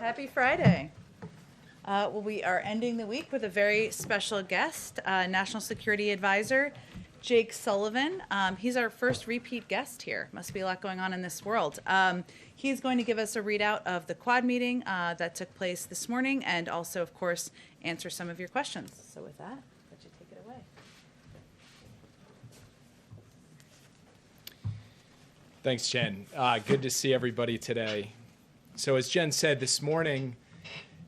Happy Friday. Well, we are ending the week with a very special guest, National Security Advisor Jake Sullivan. He's our first repeat guest here. Must be a lot going on in this world. He's going to give us a readout of the Quad meeting that took place this morning and also, of course, answer some of your questions. So with that, I'll let you take it away. Thanks, Jen. Good to see everybody today. So as Jen said, this morning,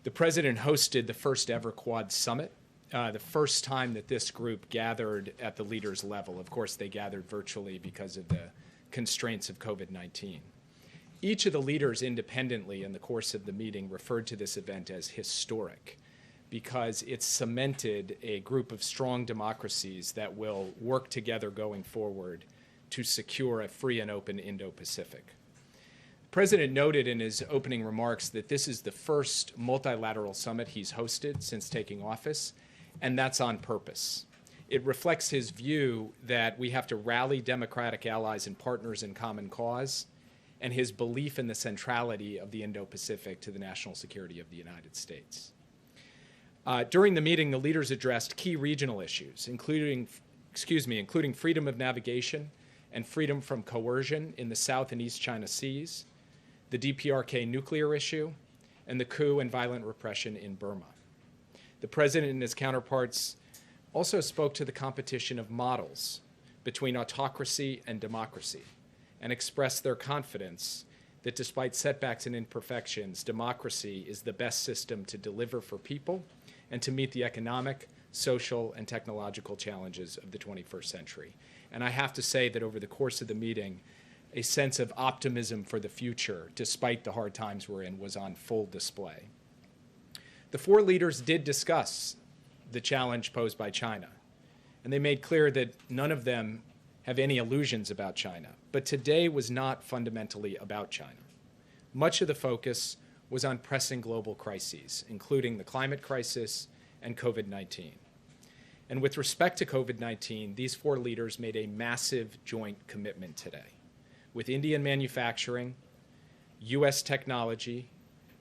the president hosted the first ever Quad Summit, the first time that this group gathered at the leaders level. Of course, they gathered virtually because of the constraints of COVID-19. Each of the leaders independently in the course of the meeting referred to this event as historic because it cemented a group of strong democracies that will work together going forward to secure a free and open Indo-Pacific. The President noted in his opening remarks that this is the first multilateral summit he's hosted since taking office, and that's on purpose. It reflects his view that we have to rally democratic allies and partners in common cause, and his belief in the centrality of the Indo-Pacific to the national security of the United States. During the meeting, the leaders addressed key regional issues, including freedom of navigation and freedom from coercion in the South and East China Seas, the DPRK nuclear issue, and the coup and violent repression in Burma. The president and his counterparts also spoke to the competition of models between autocracy and democracy and expressed their confidence that despite setbacks and imperfections, democracy is the best system to deliver for people and to meet the economic, social, and technological challenges of the 21st century. And I have to say that over the course of the meeting, a sense of optimism for the future, despite the hard times we're in, was on full display. The four leaders did discuss the challenge posed by China, and they made clear that none of them have any illusions about China. But today was not fundamentally about China. Much of the focus was on pressing global crises, including the climate crisis and COVID-19. And with respect to COVID-19, these four leaders made a massive joint commitment today. With Indian manufacturing, US technology,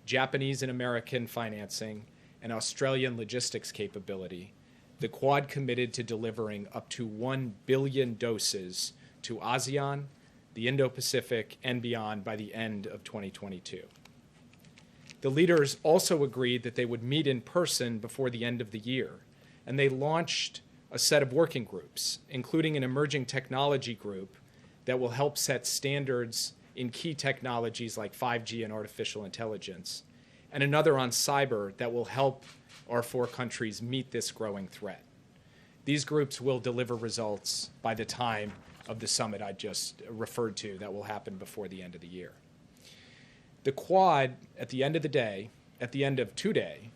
Japanese and American financing, and Australian logistics capability, the Quad committed to delivering up to 1 billion doses to ASEAN, the Indo-Pacific, and beyond by the end of 2022. The leaders also agreed that they would meet in person before the end of the year, and they launched a set of working groups, including an emerging technology group that will help set standards in key technologies like 5G and artificial intelligence, and another on cyber that will help our four countries meet this growing threat. These groups will deliver results by the time of the summit I just referred to that will happen before the end of the year. The Quad, at the end of the day, at the end of today,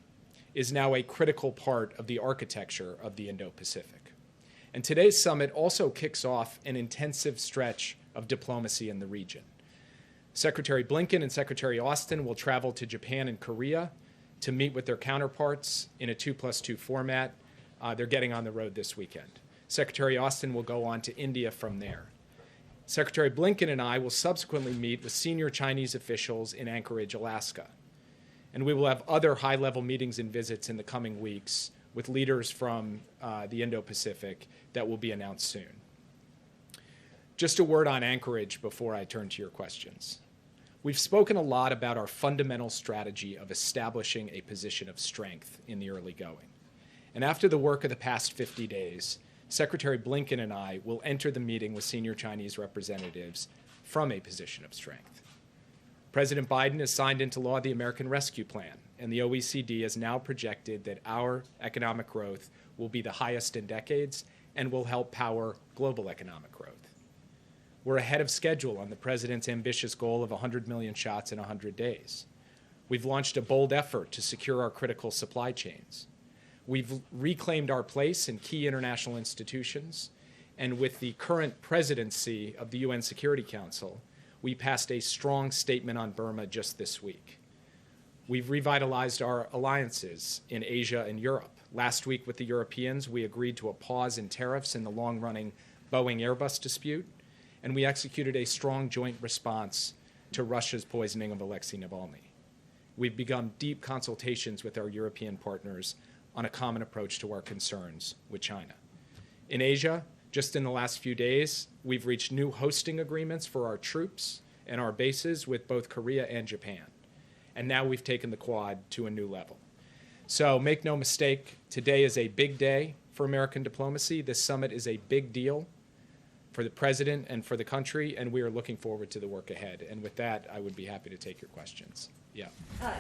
is now a critical part of the architecture of the Indo-Pacific. And today's summit also kicks off an intensive stretch of diplomacy in the region. Secretary Blinken and Secretary Austin will travel to Japan and Korea to meet with their counterparts in a 2+2 format. They're getting on the road this weekend. Secretary Austin will go on to India from there. Secretary Blinken and I will subsequently meet with senior Chinese officials in Anchorage, Alaska. And we will have other high-level meetings and visits in the coming weeks with leaders from the Indo-Pacific that will be announced soon. Just a word on Anchorage before I turn to your questions. We've spoken a lot about our fundamental strategy of establishing a position of strength in the early going. And after the work of the past 50 days, Secretary Blinken and I will enter the meeting with senior Chinese representatives from a position of strength. President Biden has signed into law the American Rescue Plan, and the OECD has now projected that our economic growth will be the highest in decades and will help power global economic growth. We're ahead of schedule on the president's ambitious goal of 100 million shots in 100 days. We've launched a bold effort to secure our critical supply chains. We've reclaimed our place in key international institutions, and with the current presidency of the UN Security Council, we passed a strong statement on Burma just this week. We've revitalized our alliances in Asia and Europe. Last week with the Europeans, we agreed to a pause in tariffs in the long-running Boeing-Airbus dispute, and we executed a strong joint response to Russia's poisoning of Alexei Navalny. we've begun deep consultations with our European partners on a common approach to our concerns with China. In Asia, just in the last few days, we've reached new hosting agreements for our troops and our bases with both Korea and Japan. And now we've taken the Quad to a new level. So make no mistake, today is a big day for American diplomacy. This summit is a big deal for the president and for the country, and we are looking forward to the work ahead. And with that, I would be happy to take your questions. Yeah.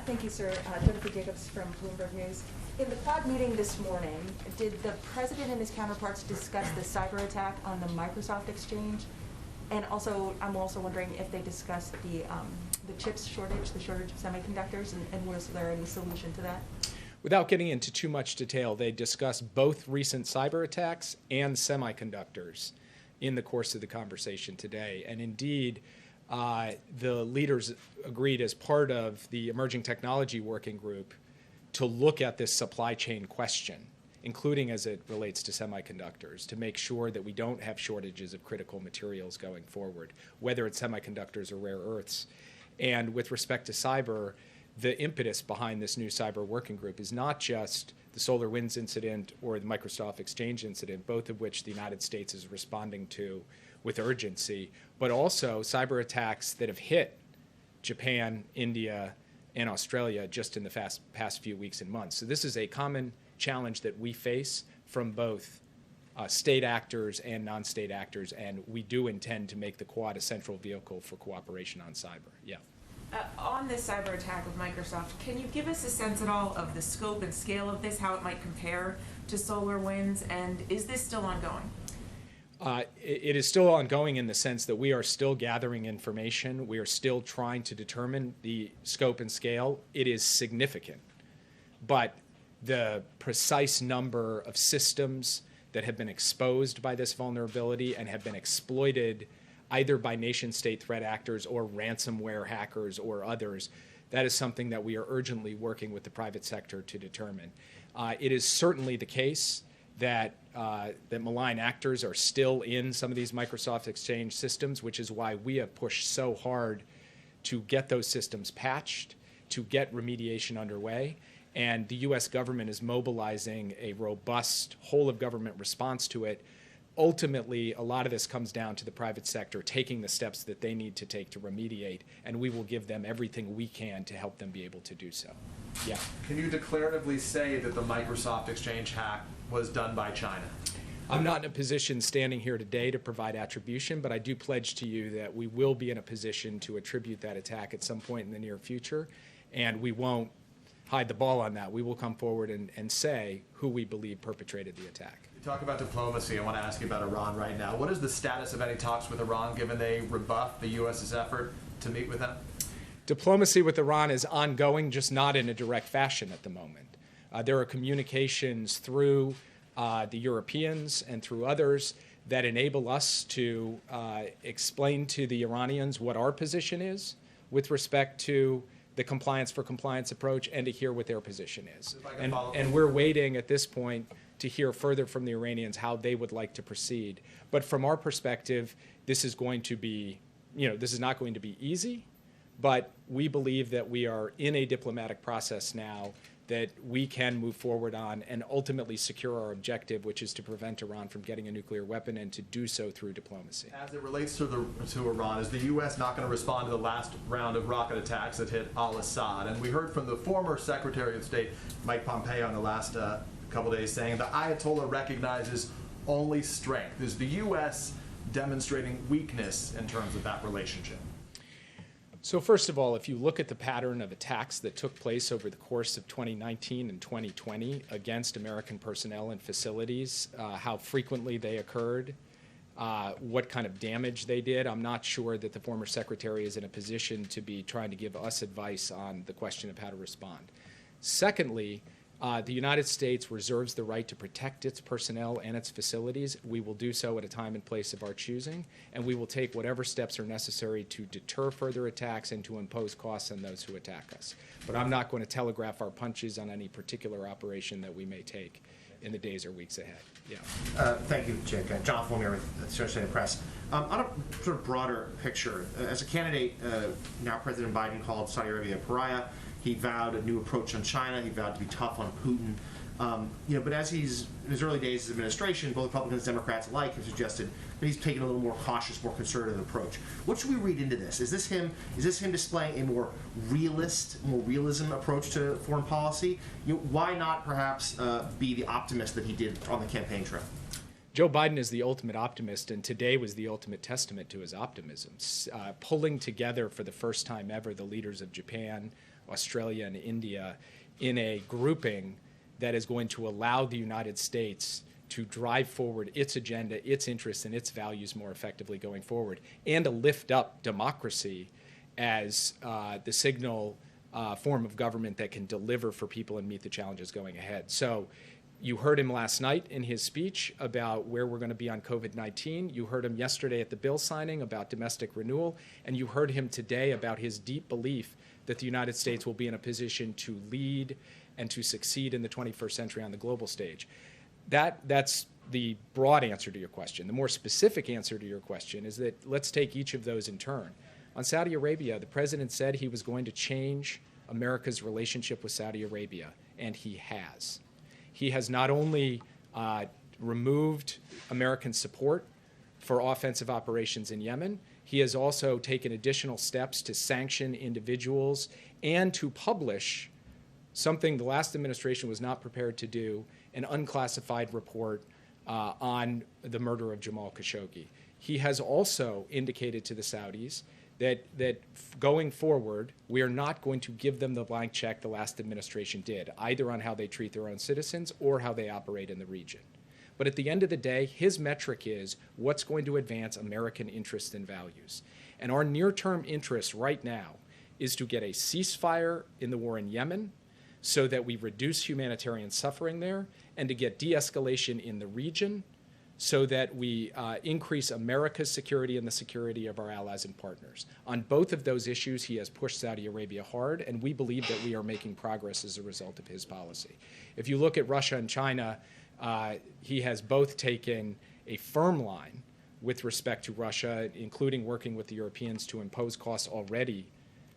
Thank you, sir. Jennifer Jacobs from Bloomberg News. In the Quad meeting this morning, did the president and his counterparts discuss the cyber attack on the Microsoft exchange? And also, I'm also wondering if they discussed the chips shortage, the shortage of semiconductors, and was there any solution to that? Without getting into too much detail, they discussed both recent cyber attacks and semiconductors in the course of the conversation today. And indeed, the leaders agreed as part of the Emerging Technology Working Group to look at this supply chain question, including as it relates to semiconductors, to make sure that we don't have shortages of critical materials going forward, whether it's semiconductors or rare earths. And with respect to cyber, the impetus behind this new cyber working group is not just the SolarWinds incident or the Microsoft Exchange incident, both of which the United States is responding to with urgency, but also cyber attacks that have hit Japan, India, and Australia just in the past few weeks and months. So this is a common challenge that we face from both state actors and non-state actors, and we do intend to make the Quad a central vehicle for cooperation on cyber. Yeah. On this cyber attack of Microsoft, can you give us a sense at all of the scope and scale of this, how it might compare to SolarWinds, and is this still ongoing? It is still ongoing in the sense that we are still gathering information. We are still trying to determine the scope and scale. It is significant, but the precise number of systems that have been exposed by this vulnerability and have been exploited either by nation-state threat actors or ransomware hackers or others, that is something that we are urgently working with the private sector to determine. It is certainly the case that malign actors are still in some of these Microsoft Exchange systems, which is why we have pushed so hard to get those systems patched, to get remediation underway. And the U.S. government is mobilizing a robust whole-of-government response to it. Ultimately, a lot of this comes down to the private sector taking the steps that they need to take to remediate, and we will give them everything we can to help them be able to do so. Yeah. Can you declaratively say that the Microsoft Exchange hack was done by China? I'm not in a position standing here today to provide attribution, but I do pledge to you that we will be in a position to attribute that attack at some point in the near future, and we won't hide the ball on that. We will come forward and say who we believe perpetrated the attack. You talk about diplomacy. I want to ask you about Iran right now. What is the status of any talks with Iran, given they rebuffed the U.S.'s effort to meet with them? Diplomacy with Iran is ongoing, just not in a direct fashion at the moment. There are communications through the Europeans and through others that enable us to explain to the Iranians what our position is with respect to the compliance for compliance approach and to hear what their position is. And we're waiting at this point to hear further from the Iranians how they would like to proceed. But from our perspective, this is going to be, this is not going to be easy, but we believe that we are in a diplomatic process now that we can move forward on and ultimately secure our objective, which is to prevent Iran from getting a nuclear weapon and to do so through diplomacy. As it relates to Iran, is the U.S. not going to respond to the last round of rocket attacks that hit al-Assad? And we heard from the former Secretary of State, Mike Pompeo, in the last couple days saying the Ayatollah recognizes only strength. Is the U.S. demonstrating weakness in terms of that relationship? So first of all, if you look at the pattern of attacks that took place over the course of 2019 and 2020 against American personnel and facilities, how frequently they occurred, what kind of damage they did, I'm not sure that the former secretary is in a position to be trying to give us advice on the question of how to respond. Secondly, the United States reserves the right to protect its personnel and its facilities. We will do so at a time and place of our choosing, and we will take whatever steps are necessary to deter further attacks and to impose costs on those who attack us. But I'm not going to telegraph our punches on any particular operation that we may take in the days or weeks ahead. Yeah. Thank you, Jake. John Fulmer with the Associated Press. On a sort of broader picture, as a candidate, now President Biden called Saudi Arabia a pariah. He vowed a new approach on China. He vowed to be tough on Putin. But as he's in his early days as administration, both Republicans and Democrats alike have suggested that he's taken a little more cautious, more conservative approach. What should we read into this? Is this him displaying a more realism approach to foreign policy? Why not perhaps be the optimist that he did on the campaign trail? Joe Biden is the ultimate optimist, and today was the ultimate testament to his optimism, pulling together for the first time ever the leaders of Japan, Australia, and India in a grouping that is going to allow the United States to drive forward its agenda, its interests, and its values more effectively going forward, and to lift up democracy as the signal form of government that can deliver for people and meet the challenges going ahead. So you heard him last night in his speech about where we're going to be on COVID-19. You heard him yesterday at the bill signing about domestic renewal, and you heard him today about his deep belief that the United States will be in a position to lead and to succeed in the 21st century on the global stage. That's the broad answer to your question. The more specific answer to your question is that let's take each of those in turn. On Saudi Arabia, the president said he was going to change America's relationship with Saudi Arabia, and he has. He has not only removed American support for offensive operations in Yemen, he has also taken additional steps to sanction individuals and to publish something the last administration was not prepared to do, an unclassified report on the murder of Jamal Khashoggi. He has also indicated to the Saudis that going forward, we are not going to give them the blank check the last administration did, either on how they treat their own citizens or how they operate in the region. But at the end of the day, his metric is what's going to advance American interests and values. And our near-term interest right now is to get a ceasefire in the war in Yemen so that we reduce humanitarian suffering there, and to get de-escalation in the region so that we increase America's security and the security of our allies and partners. On both of those issues, he has pushed Saudi Arabia hard, and we believe that we are making progress as a result of his policy. If you look at Russia and China, he has both taken a firm line with respect to Russia, including working with the Europeans to impose costs already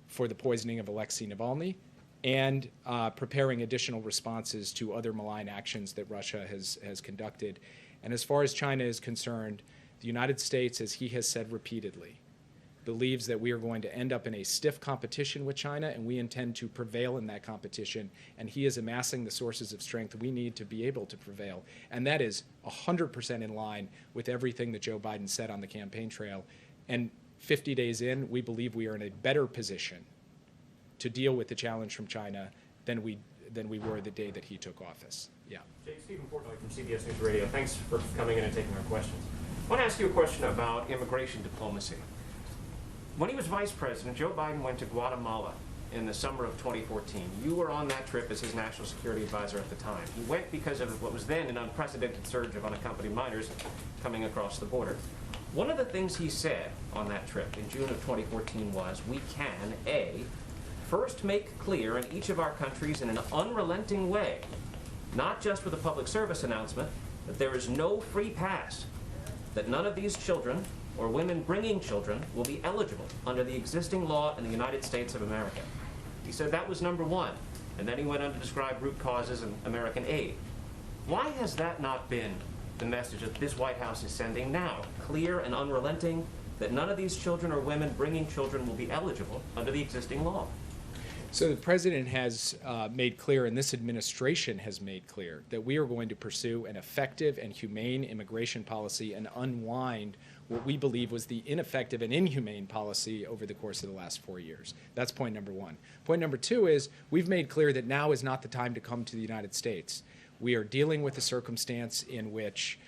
for the poisoning of Alexei Navalny, and preparing additional responses to other malign actions that Russia has conducted. And as far as China is concerned, the United States, as he has said repeatedly, believes that we are going to end up in a stiff competition with China, and we intend to prevail in that competition. And he is amassing the sources of strength we need to be able to prevail. And that is 100% in line with everything that Joe Biden said on the campaign trail. And 50 days in, we believe we are in a better position to deal with the challenge from China than we were the day that he took office. Yeah. Jake, Stephen Portnoy from CBS News Radio. Thanks for coming in and taking our questions. I want to ask you a question about immigration diplomacy. When he was vice president, Joe Biden went to Guatemala in the summer of 2014. You were on that trip as his national security advisor at the time. He went because of what was then an unprecedented surge of unaccompanied minors coming across the border. One of the things he said on that trip in June of 2014 was, we can, A, first make clear in each of our countries in an unrelenting way, not just with a public service announcement, that there is no free pass, that none of these children or women bringing children will be eligible under the existing law in the United States of America. He said that was number one, and then he went on to describe root causes and American aid. Why has that not been the message that this White House is sending now, clear and unrelenting, that none of these children or women bringing children will be eligible under the existing law? So the president has made clear, and this administration has made clear, that we are going to pursue an effective and humane immigration policy and unwind what we believe was the ineffective and inhumane policy over the course of the last 4 years. That's point number one. Point number two is we've made clear that now is not the time to come to the United States. We are dealing with a circumstance in which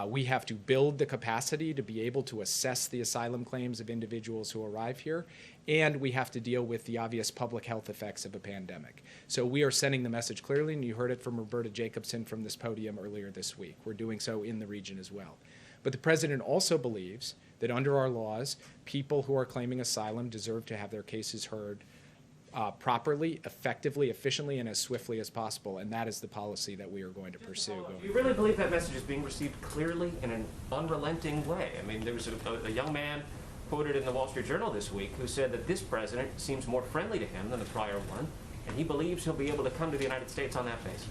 we have to build the capacity to be able to assess the asylum claims of individuals who arrive here, and we have to deal with the obvious public health effects of a pandemic. So we are sending the message clearly, and you heard it from Roberta Jacobson from this podium earlier this week. We're doing so in the region as well. But the president also believes that under our laws, people who are claiming asylum deserve to have their cases heard properly, effectively, efficiently, and as swiftly as possible, and that is the policy that we are going to pursue. Do you really believe that message is being received clearly in an unrelenting way? I mean, there was a young man quoted in the Wall Street Journal this week who said that this president seems more friendly to him than the prior one, and he believes he'll be able to come to the United States on that basis.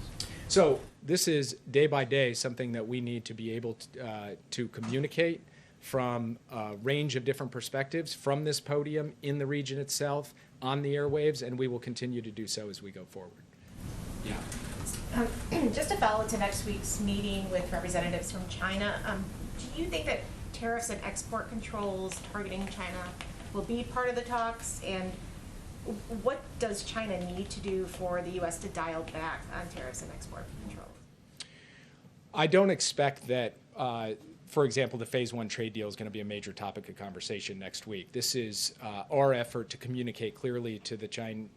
So this is day by day something that we need to be able to communicate from a range of different perspectives from this podium, in the region itself, on the airwaves, and we will continue to do so as we go forward. Yeah. Just to follow to next week's meeting with representatives from China, do you think that tariffs and export controls targeting China will be part of the talks? And what does China need to do for the U.S. to dial back on tariffs and export controls? I don't expect that, for example, the Phase 1 trade deal is going to be a major topic of conversation next week. This is our effort to communicate clearly to the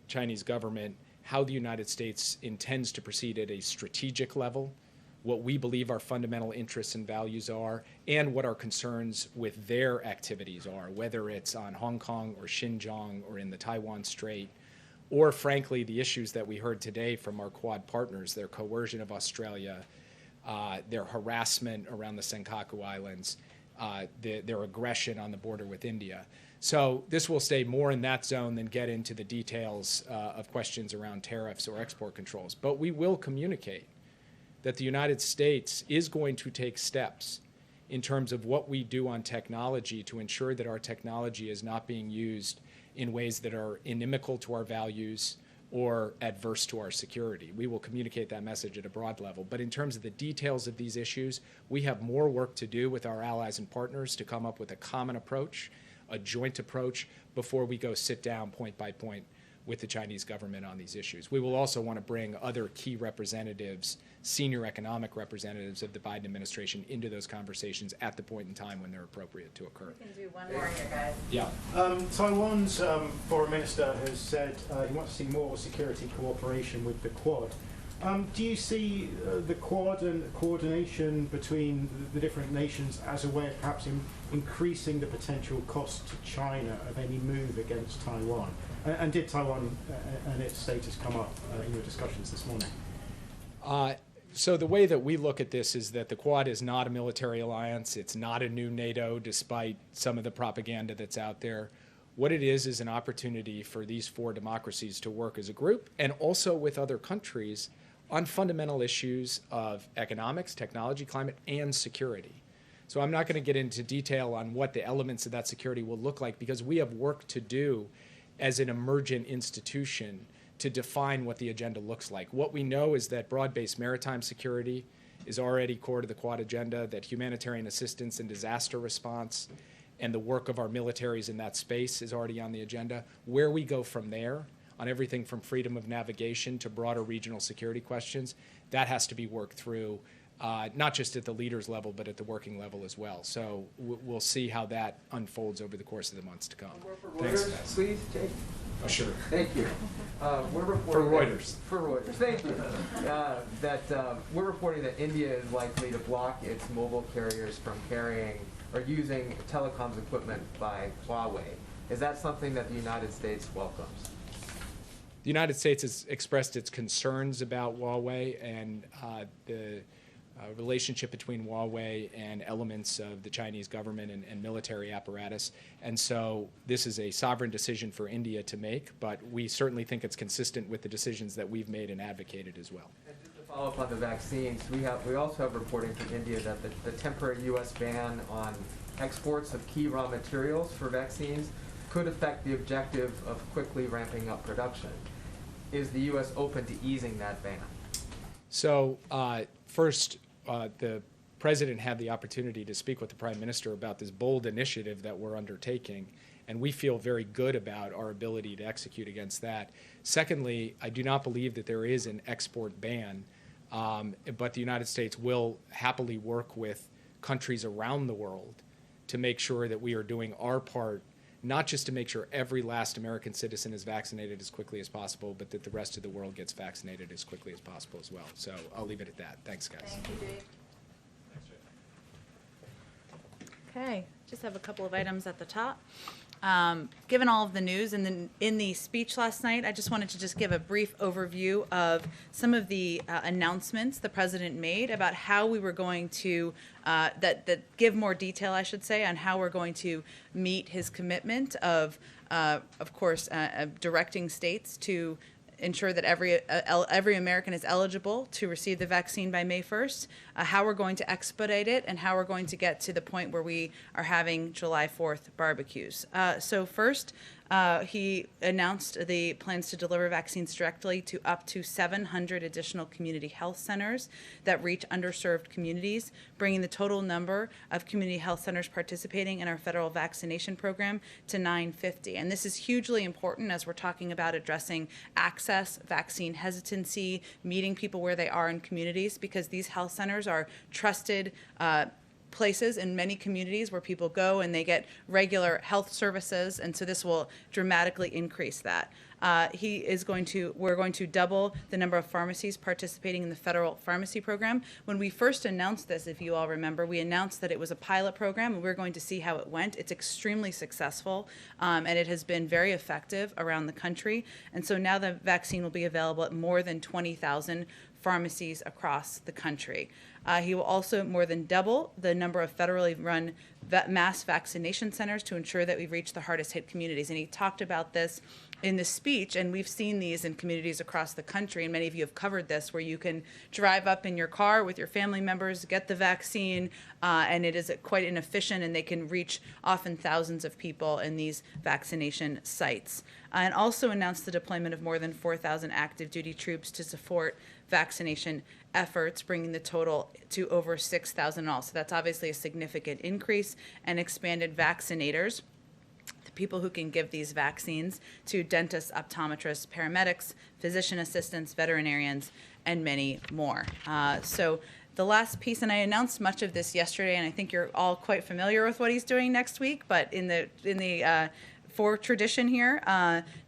Chinese government how the United States intends to proceed at a strategic level, what we believe our fundamental interests and values are, and what our concerns with their activities are, whether it's on Hong Kong or Xinjiang or in the Taiwan Strait, or frankly, the issues that we heard today from our Quad partners, their coercion of Australia, their harassment around the Senkaku Islands, their aggression on the border with India. So this will stay more in that zone than get into the details of questions around tariffs or export controls. But we will communicate that the United States is going to take steps in terms of what we do on technology to ensure that our technology is not being used in ways that are inimical to our values or adverse to our security. We will communicate that message at a broad level. But in terms of the details of these issues, we have more work to do with our allies and partners to come up with a common approach, a joint approach, before we go sit down point by point with the Chinese government on these issues. We will also want to bring other key representatives, senior economic representatives of the Biden administration into those conversations at the point in time when they're appropriate to occur. We can do one more here, guys. Yeah. Taiwan's foreign minister has said he wants to see more security cooperation with the Quad. Do you see the Quad and coordination between the different nations as a way of perhaps increasing the potential cost to China of any move against Taiwan? And did Taiwan and its status come up in your discussions this morning? So the way that we look at this is that the Quad is not a military alliance. It's not a new NATO, despite some of the propaganda that's out there. What it is an opportunity for these four democracies to work as a group and also with other countries on fundamental issues of economics, technology, climate, and security. So I'm not going to get into detail on what the elements of that security will look like because we have work to do as an emergent institution to define what the agenda looks like. What we know is that broad-based maritime security is already core to the Quad agenda, that humanitarian assistance and disaster response and the work of our militaries in that space is already on the agenda. Where we go from there on everything from freedom of navigation to broader regional security questions, that has to be worked through, not just at the leaders level, but at the working level as well. So we'll see how that unfolds over the course of the months to come. Thanks, guys. Please, Jake. Oh, sure. Thank you. We're reporting For Reuters. For Reuters. Thank you. We're reporting that India is likely to block its mobile carriers from carrying or using telecoms equipment by Huawei. Is that something that the United States welcomes? The United States has expressed its concerns about Huawei and the relationship between Huawei and elements of the Chinese government and military apparatus. And so this is a sovereign decision for India to make, but we certainly think it's consistent with the decisions that we've made and advocated as well. And just to follow up on the vaccines, we also have reporting from India that the temporary U.S. ban on exports of key raw materials for vaccines could affect the objective of quickly ramping up production. Is the U.S. open to easing that ban? So first, the president had the opportunity to speak with the prime minister about this bold initiative that we're undertaking, and we feel very good about our ability to execute against that. Secondly, I do not believe that there is an export ban, but the United States will happily work with countries around the world to make sure that we are doing our part, not just to make sure every last American citizen is vaccinated as quickly as possible, but that the rest of the world gets vaccinated as quickly as possible as well. So I'll leave it at that. Thanks, guys. Thank you, Dave. Okay, just have a couple of items at the top. Given all of the news in the speech last night, I just wanted to just give a brief overview of some of the announcements the president made about how we were going to, that give more detail, I should say, on how we're going to meet his commitment of course, directing states to ensure that every American is eligible to receive the vaccine by May 1st, how we're going to expedite it, and how we're going to get to the point where we are having July 4th barbecues. So first, he announced the plans to deliver vaccines directly to up to 700 additional community health centers that reach underserved communities, bringing the total number of community health centers participating in our federal vaccination program to 950. And this is hugely important as we're talking about addressing access, vaccine hesitancy, meeting people where they are in communities, because these health centers are trusted places in many communities where people go and they get regular health services, and so this will dramatically increase that. We're going to double the number of pharmacies participating in the federal pharmacy program. When we first announced this, if you all remember, we announced that it was a pilot program and we're going to see how it went. It's extremely successful, and it has been very effective around the country. And so now the vaccine will be available at more than 20,000 pharmacies across the country. He will also more than double the number of federally run mass vaccination centers to ensure that we reach the hardest hit communities. And he talked about this in the speech, and we've seen these in communities across the country, and many of you have covered this, where you can drive up in your car with your family members, get the vaccine, and it is quite inefficient, and they can reach often thousands of people in these vaccination sites. And also announced the deployment of more than 4,000 active duty troops to support vaccination efforts, bringing the total to over 6,000 in all. So that's obviously a significant increase, and expanded vaccinators, the people who can give these vaccines, to dentists, optometrists, paramedics, physician assistants, veterinarians, and many more. So the last piece, and I announced much of this yesterday, and I think you're all quite familiar with what he's doing next week, but in the for tradition here,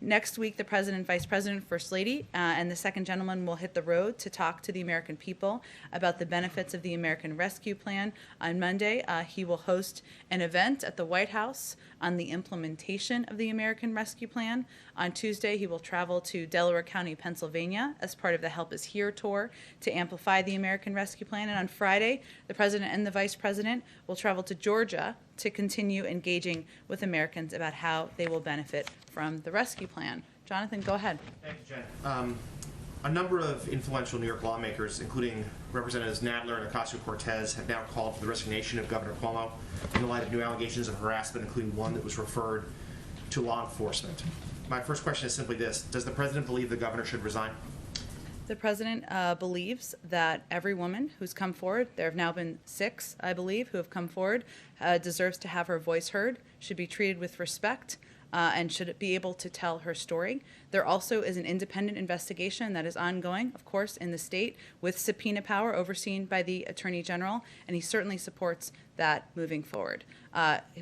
next week the President, Vice President, First Lady, and the second gentleman will hit the road to talk to the American people about the benefits of the American Rescue Plan. On Monday, he will host an event at the White House on the implementation of the American Rescue Plan. On Tuesday, he will travel to Delaware County, Pennsylvania, as part of the Help Is Here tour to amplify the American Rescue Plan. And on Friday, the President and the Vice President will travel to Georgia to continue engaging with Americans about how they will benefit from the rescue plan. Jonathan, go ahead. Thank you, Jen. A number of influential New York lawmakers, including Representatives Nadler and Ocasio-Cortez, have now called for the resignation of Governor Cuomo in the light of new allegations of harassment, including one that was referred to law enforcement. My first question is simply this: does the president believe the governor should resign? The president believes that every woman who's come forward, there have now been 6, I believe, who have come forward, deserves to have her voice heard, should be treated with respect, and should be able to tell her story. There also is an independent investigation that is ongoing, of course, in the state with subpoena power overseen by the Attorney General, and he certainly supports that moving forward.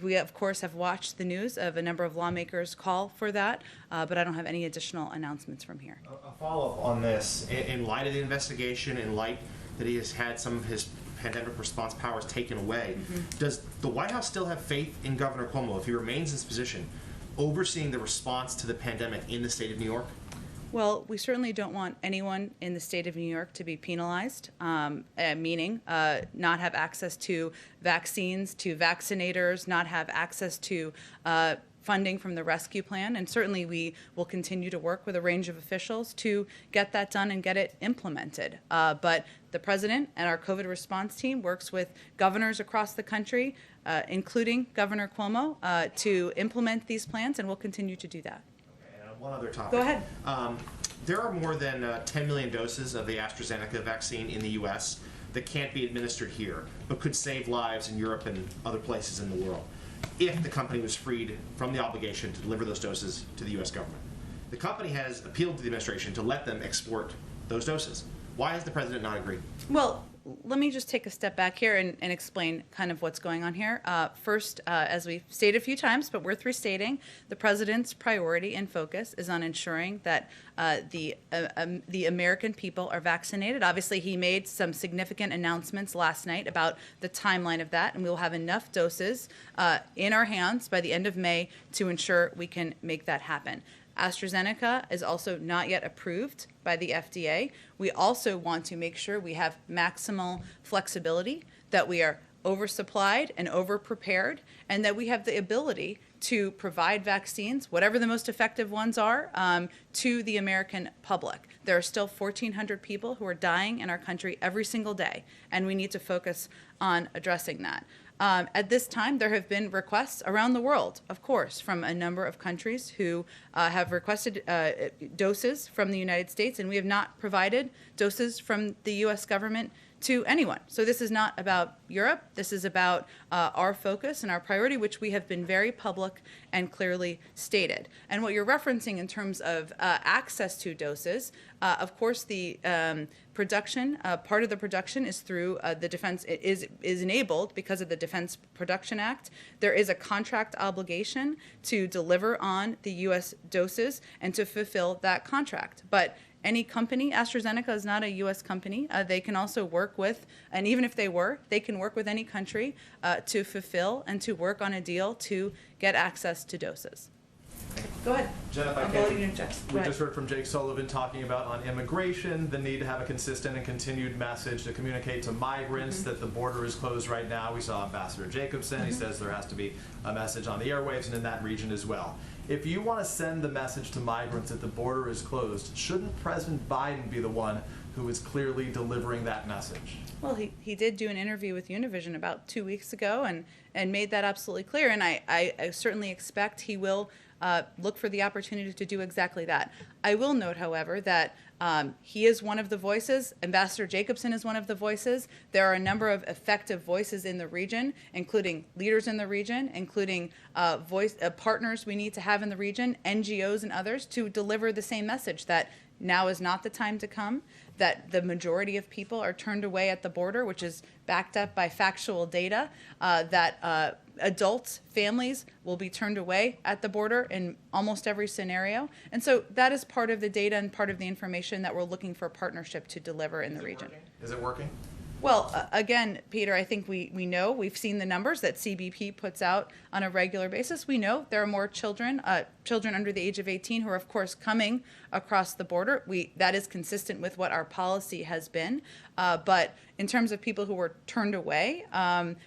We, of course, have watched the news of a number of lawmakers call for that, but I don't have any additional announcements from here. A follow-up on this. In light of the investigation, in light that he has had some of his pandemic response powers taken away, does the White House still have faith in Governor Cuomo if he remains in his position, overseeing the response to the pandemic in the state of New York? Well, we certainly don't want anyone in the state of New York to be penalized, meaning not have access to vaccines, to vaccinators, not have access to funding from the rescue plan. And certainly we will continue to work with a range of officials to get that done and get it implemented. But the president and our COVID response team works with governors across the country, including Governor Cuomo, to implement these plans, and we'll continue to do that. One other topic. Go ahead. There are more than 10 million doses of the AstraZeneca vaccine in the U.S. that can't be administered here, but could save lives in Europe and other places in the world if the company was freed from the obligation to deliver those doses to the U.S. government. The company has appealed to the administration to let them export those doses. Why has the president not agreed? Well, let me just take a step back here and explain kind of what's going on here. First, as we've stated a few times, but worth restating, the president's priority and focus is on ensuring that the American people are vaccinated. Obviously, he made some significant announcements last night about the timeline of that, and we will have enough doses in our hands by the end of May to ensure we can make that happen. AstraZeneca is also not yet approved by the FDA. We also want to make sure we have maximal flexibility, that we are oversupplied and overprepared, and that we have the ability to provide vaccines, whatever the most effective ones are, to the American public. There are still 1,400 people who are dying in our country every single day, and we need to focus on addressing that. At this time, there have been requests around the world, of course, from a number of countries who have requested doses from the United States, and we have not provided doses from the U.S. government to anyone. So this is not about Europe. This is about our focus and our priority, which we have been very public and clearly stated. And what you're referencing in terms of access to doses, of course, the production, part of the production is through the defense, it is enabled because of the Defense Production Act. There is a contract obligation to deliver on the U.S. doses and to fulfill that contract. But any company, AstraZeneca is not a U.S. company. They can also work with, and even if they were, they can work with any country to fulfill and to work on a deal to get access to doses. Go ahead. Jen, if I I'm can, voting in Jess. Go we ahead. just heard from Jake Sullivan talking about on immigration, the need to have a consistent and continued message to communicate to migrants that the border is closed right now. We saw Ambassador Jacobson. He says there has to be a message on the airwaves and in that region as well. If you want to send the message to migrants that the border is closed, shouldn't President Biden be the one who is clearly delivering that message? Well, he did do an interview with Univision about 2 weeks ago and made that absolutely clear. And I certainly expect he will look for the opportunity to do exactly that. I will note, however, that he is one of the voices. Ambassador Jacobson is one of the voices. There are a number of effective voices in the region, including leaders in the region, including partners we need to have in the region, NGOs and others, to deliver the same message that now is not the time to come, that the majority of people are turned away at the border, which is backed up by factual data, that adults, families will be turned away at the border in almost every scenario. And so that is part of the data and part of the information that we're looking for partnership to deliver in the region. Is it working? Well, again, Peter, I think we know, we've seen the numbers that CBP puts out on a regular basis. We know there are more children under the age of 18 who are, of course, coming across the border. That is consistent with what our policy has been. But in terms of people who are turned away,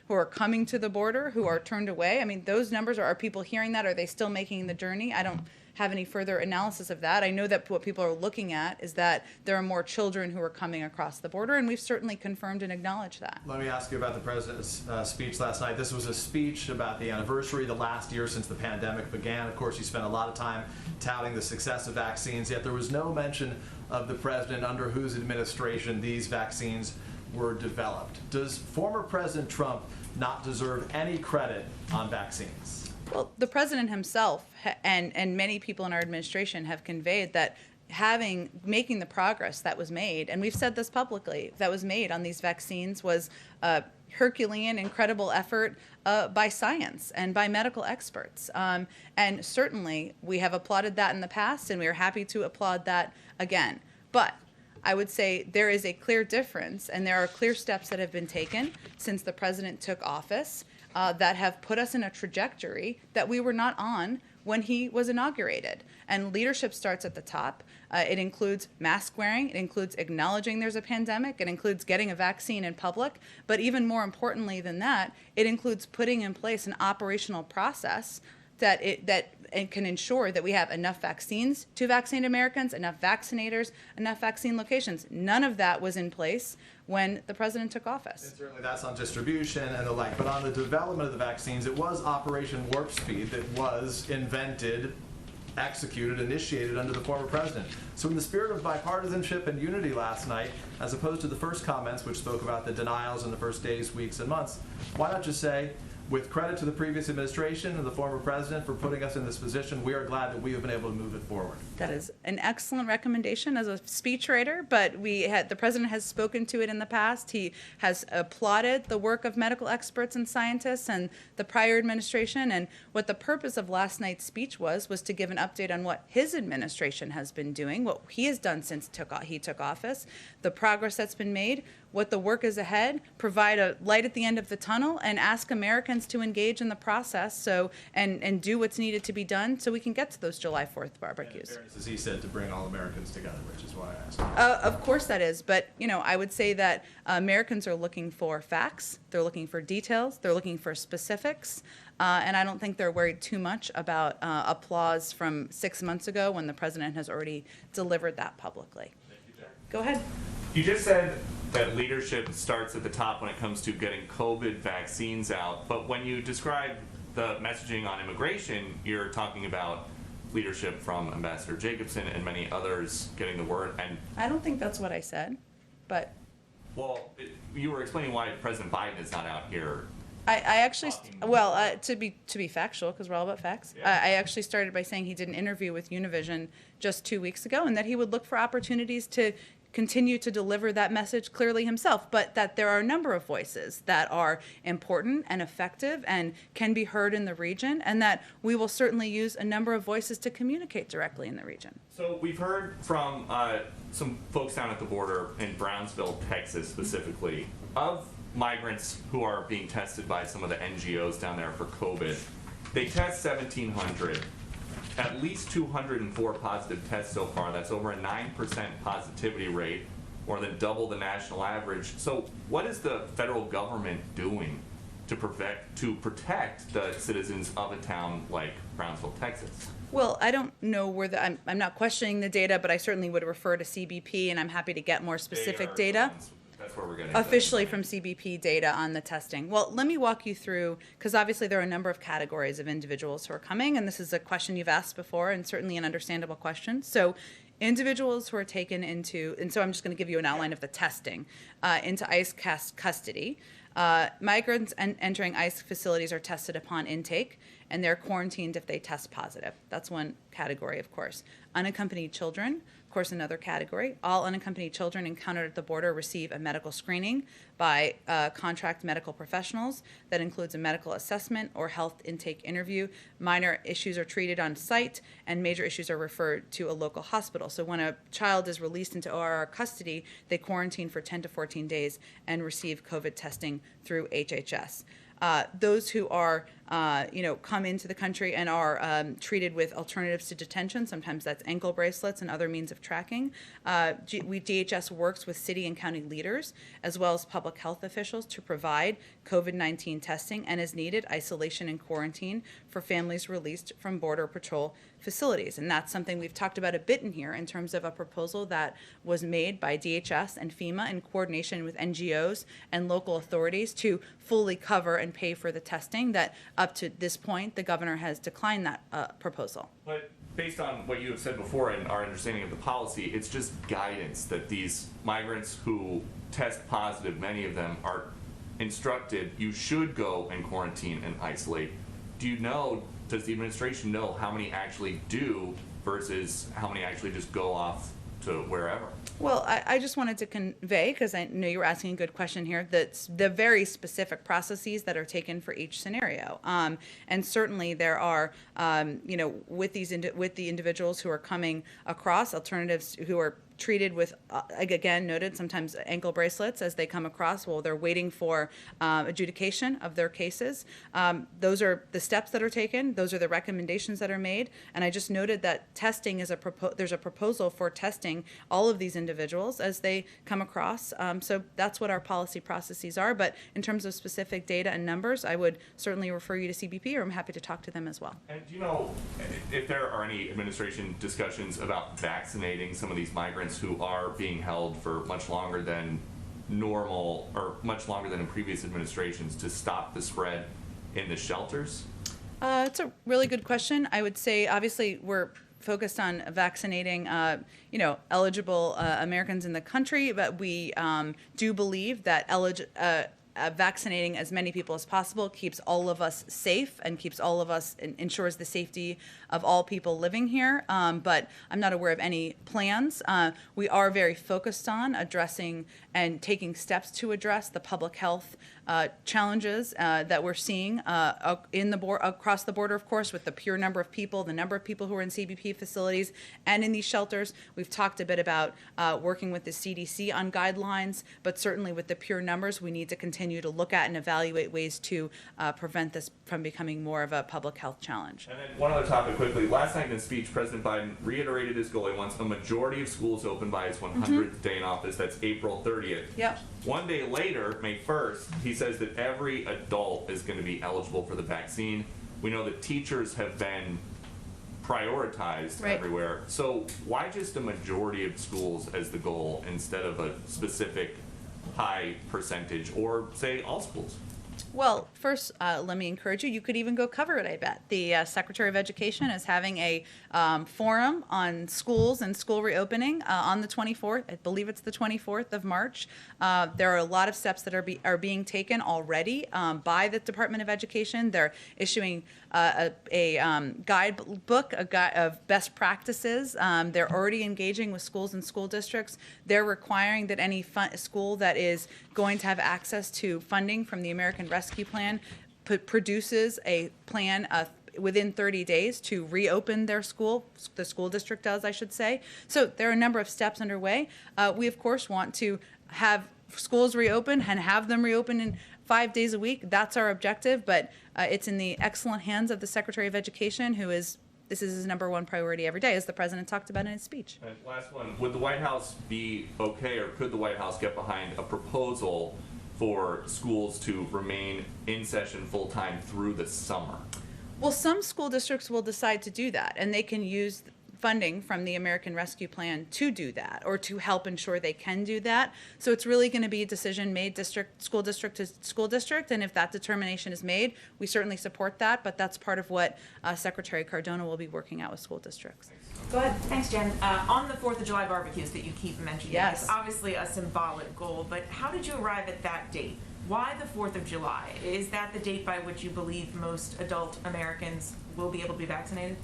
who are coming to the border, who are turned away, I mean, those numbers, are people hearing that? Are they still making the journey? I don't have any further analysis of that. I know that what people are looking at is that there are more children who are coming across the border, and we've certainly confirmed and acknowledged that. Let me ask you about the president's speech last night. This was a speech about the anniversary, the last year since the pandemic began. Of course, he spent a lot of time touting the success of vaccines, yet there was no mention of the president under whose administration these vaccines were developed. Does former President Trump not deserve any credit on vaccines? Well, the president himself and many people in our administration have conveyed that making the progress that was made, and we've said this publicly, that was made on these vaccines was a Herculean, incredible effort by science and by medical experts. And certainly we have applauded that in the past, and we are happy to applaud that again. But I would say there is a clear difference, and there are clear steps that have been taken since the president took office that have put us in a trajectory that we were not on when he was inaugurated. And leadership starts at the top. It includes mask wearing. It includes acknowledging there's a pandemic. It includes getting a vaccine in public. But even more importantly than that, it includes putting in place an operational process that can ensure that we have enough vaccines to vaccinate Americans, enough vaccinators, enough vaccine locations. None of that was in place when the president took office. And certainly that's on distribution and the like, but on the development of the vaccines, it was Operation Warp Speed that was invented, executed, initiated under the former president. So in the spirit of bipartisanship and unity last night, as opposed to the first comments which spoke about the denials in the first days, weeks, and months, why not just say, with credit to the previous administration and the former president for putting us in this position, we are glad that we have been able to move it forward. That is an excellent recommendation as a speechwriter, but the president has spoken to it in the past. He has applauded the work of medical experts and scientists and the prior administration. And what the purpose of last night's speech was to give an update on what his administration has been doing, what he has done since he took office, the progress that's been made. what the work is ahead, provide a light at the end of the tunnel, and ask Americans to engage in the process and do what's needed to be done so we can get to those July 4th barbecues. And in fairness, as he said, to bring all Americans together, which is why I asked. Of course that is, but I would say that Americans are looking for facts, they're looking for details, they're looking for specifics, and I don't think they're worried too much about applause from 6 months ago when the president has already delivered that publicly. Go ahead. You just said that leadership starts at the top when it comes to getting COVID vaccines out, but when you describe the messaging on immigration, you're talking about leadership from Ambassador Jacobson and many others getting the word. And I don't think that's what I said, but you were explaining why President Biden is not out here. I actually, to be factual, because we're all about facts, I actually started by saying he did an interview with Univision just 2 weeks ago, and that he would look for opportunities to continue to deliver that message clearly himself, but that there are a number of voices that are important and effective and can be heard in the region, and that we will certainly use a number of voices to communicate directly in the region. So we've heard from some folks down at the border in Brownsville, Texas specifically, of migrants who are being tested by some of the NGOs down there for COVID. They test 1,700. At least 204 positive tests so far. That's over a 9% positivity rate, more than double the national average. So what is the federal government doing to protect the citizens of a town like Brownsville, Texas? Well, I don't know where I'm not questioning the data, but I certainly would refer to CBP, and I'm happy to get more specific data. That's where we're getting officially from CBP data on the testing. Well, let me walk you through, because obviously there are a number of categories of individuals who are coming, and this is a question you've asked before, and certainly an understandable question. So individuals who are taken into, and so I'm just going to give you an outline of the testing, into ICE custody. Migrants entering ICE facilities are tested upon intake, and they're quarantined if they test positive. That's one category, of course. Unaccompanied children, of course, another category. All unaccompanied children encountered at the border receive a medical screening by contract medical professionals. That includes a medical assessment or health intake interview. Minor issues are treated on site, and major issues are referred to a local hospital. So when a child is released into ORR custody, they quarantine for 10 to 14 days and receive COVID testing through HHS. Those who are, come into the country and are treated with alternatives to detention, sometimes that's ankle bracelets and other means of tracking. DHS works with city and county leaders as well as public health officials to provide COVID-19 testing and, as needed, isolation and quarantine for families released from Border Patrol facilities. And that's something we've talked about a bit in here in terms of a proposal that was made by DHS and FEMA in coordination with NGOs and local authorities to fully cover and pay for the testing. That up to this point, the governor has declined that proposal. But based on what you have said before and our understanding of the policy, it's just guidance that these migrants who test positive, many of them are instructed, you should go and quarantine and isolate. Does the administration know how many actually do versus how many actually just go off to wherever? Well, I just wanted to convey, because I know you were asking a good question here, that the very specific processes that are taken for each scenario. And certainly there are, with the individuals who are coming across, alternatives who are treated with, again, noted sometimes ankle bracelets as they come across while they're waiting for adjudication of their cases. Those are the steps that are taken. Those are the recommendations that are made. And I just noted that testing is there's a proposal for testing all of these individuals as they come across. So that's what our policy processes are. But in terms of specific data and numbers, I would certainly refer you to CBP, or I'm happy to talk to them as well. And do you know if there are any administration discussions about vaccinating some of these migrants who are being held for much longer than normal, or much longer than in previous administrations, to stop the spread in the shelters? It's a really good question. I would say, obviously, we're focused on vaccinating, eligible Americans in the country, but we do believe that vaccinating as many people as possible keeps all of us safe and keeps all of us, ensures the safety of all people living here. But I'm not aware of any plans. We are very focused on addressing and taking steps to address the public health challenges that we're seeing across the border, of course, with the pure number of people, the number of people who are in CBP facilities and in these shelters. We've talked a bit about working with the CDC on guidelines, but certainly with the pure numbers, we need to continue to look at and evaluate ways to prevent this from becoming more of a public health challenge. And then one other topic quickly. Last night in his speech, President Biden reiterated his goal. He wants a majority of schools open by his 100th day in office. That's April 30th. Yep. One day later, May 1st, he says that every adult is going to be eligible for the vaccine. We know that teachers have been prioritized everywhere. So why just a majority of schools as the goal instead of a specific high percentage, or say all schools? Well, first, let me encourage you. You could even go cover it, I bet. The Secretary of Education is having a forum on schools and school reopening on the 24th. I believe it's the 24th of March. There are a lot of steps that are being taken already by the Department of Education. They're issuing a guidebook of best practices. They're already engaging with schools and school districts. They're requiring that any school that is going to have access to funding from the American Rescue Plan produces a plan within 30 days to reopen their school. The school district does, I should say. So there are a number of steps underway. We, of course, want to have schools reopen and have them reopen in 5 days a week. That's our objective, but it's in the excellent hands of the Secretary of Education, this is his #1 priority every day, as the president talked about in his speech. And last one, would the White House be okay, or could the White House get behind a proposal for schools to remain in session full-time through the summer? Well, some school districts will decide to do that, and they can use funding from the American Rescue Plan to do that, or to help ensure they can do that. So it's really going to be a decision made school district to school district, and if that determination is made, we certainly support that, but that's part of what Secretary Cardona will be working out with school districts. Go ahead. Thanks, Jen. On the 4th of July barbecues that you keep mentioning, yes, it's obviously a symbolic goal, but how did you arrive at that date? Why the 4th of July? Is that the date by which you believe most adult Americans will be able to be vaccinated?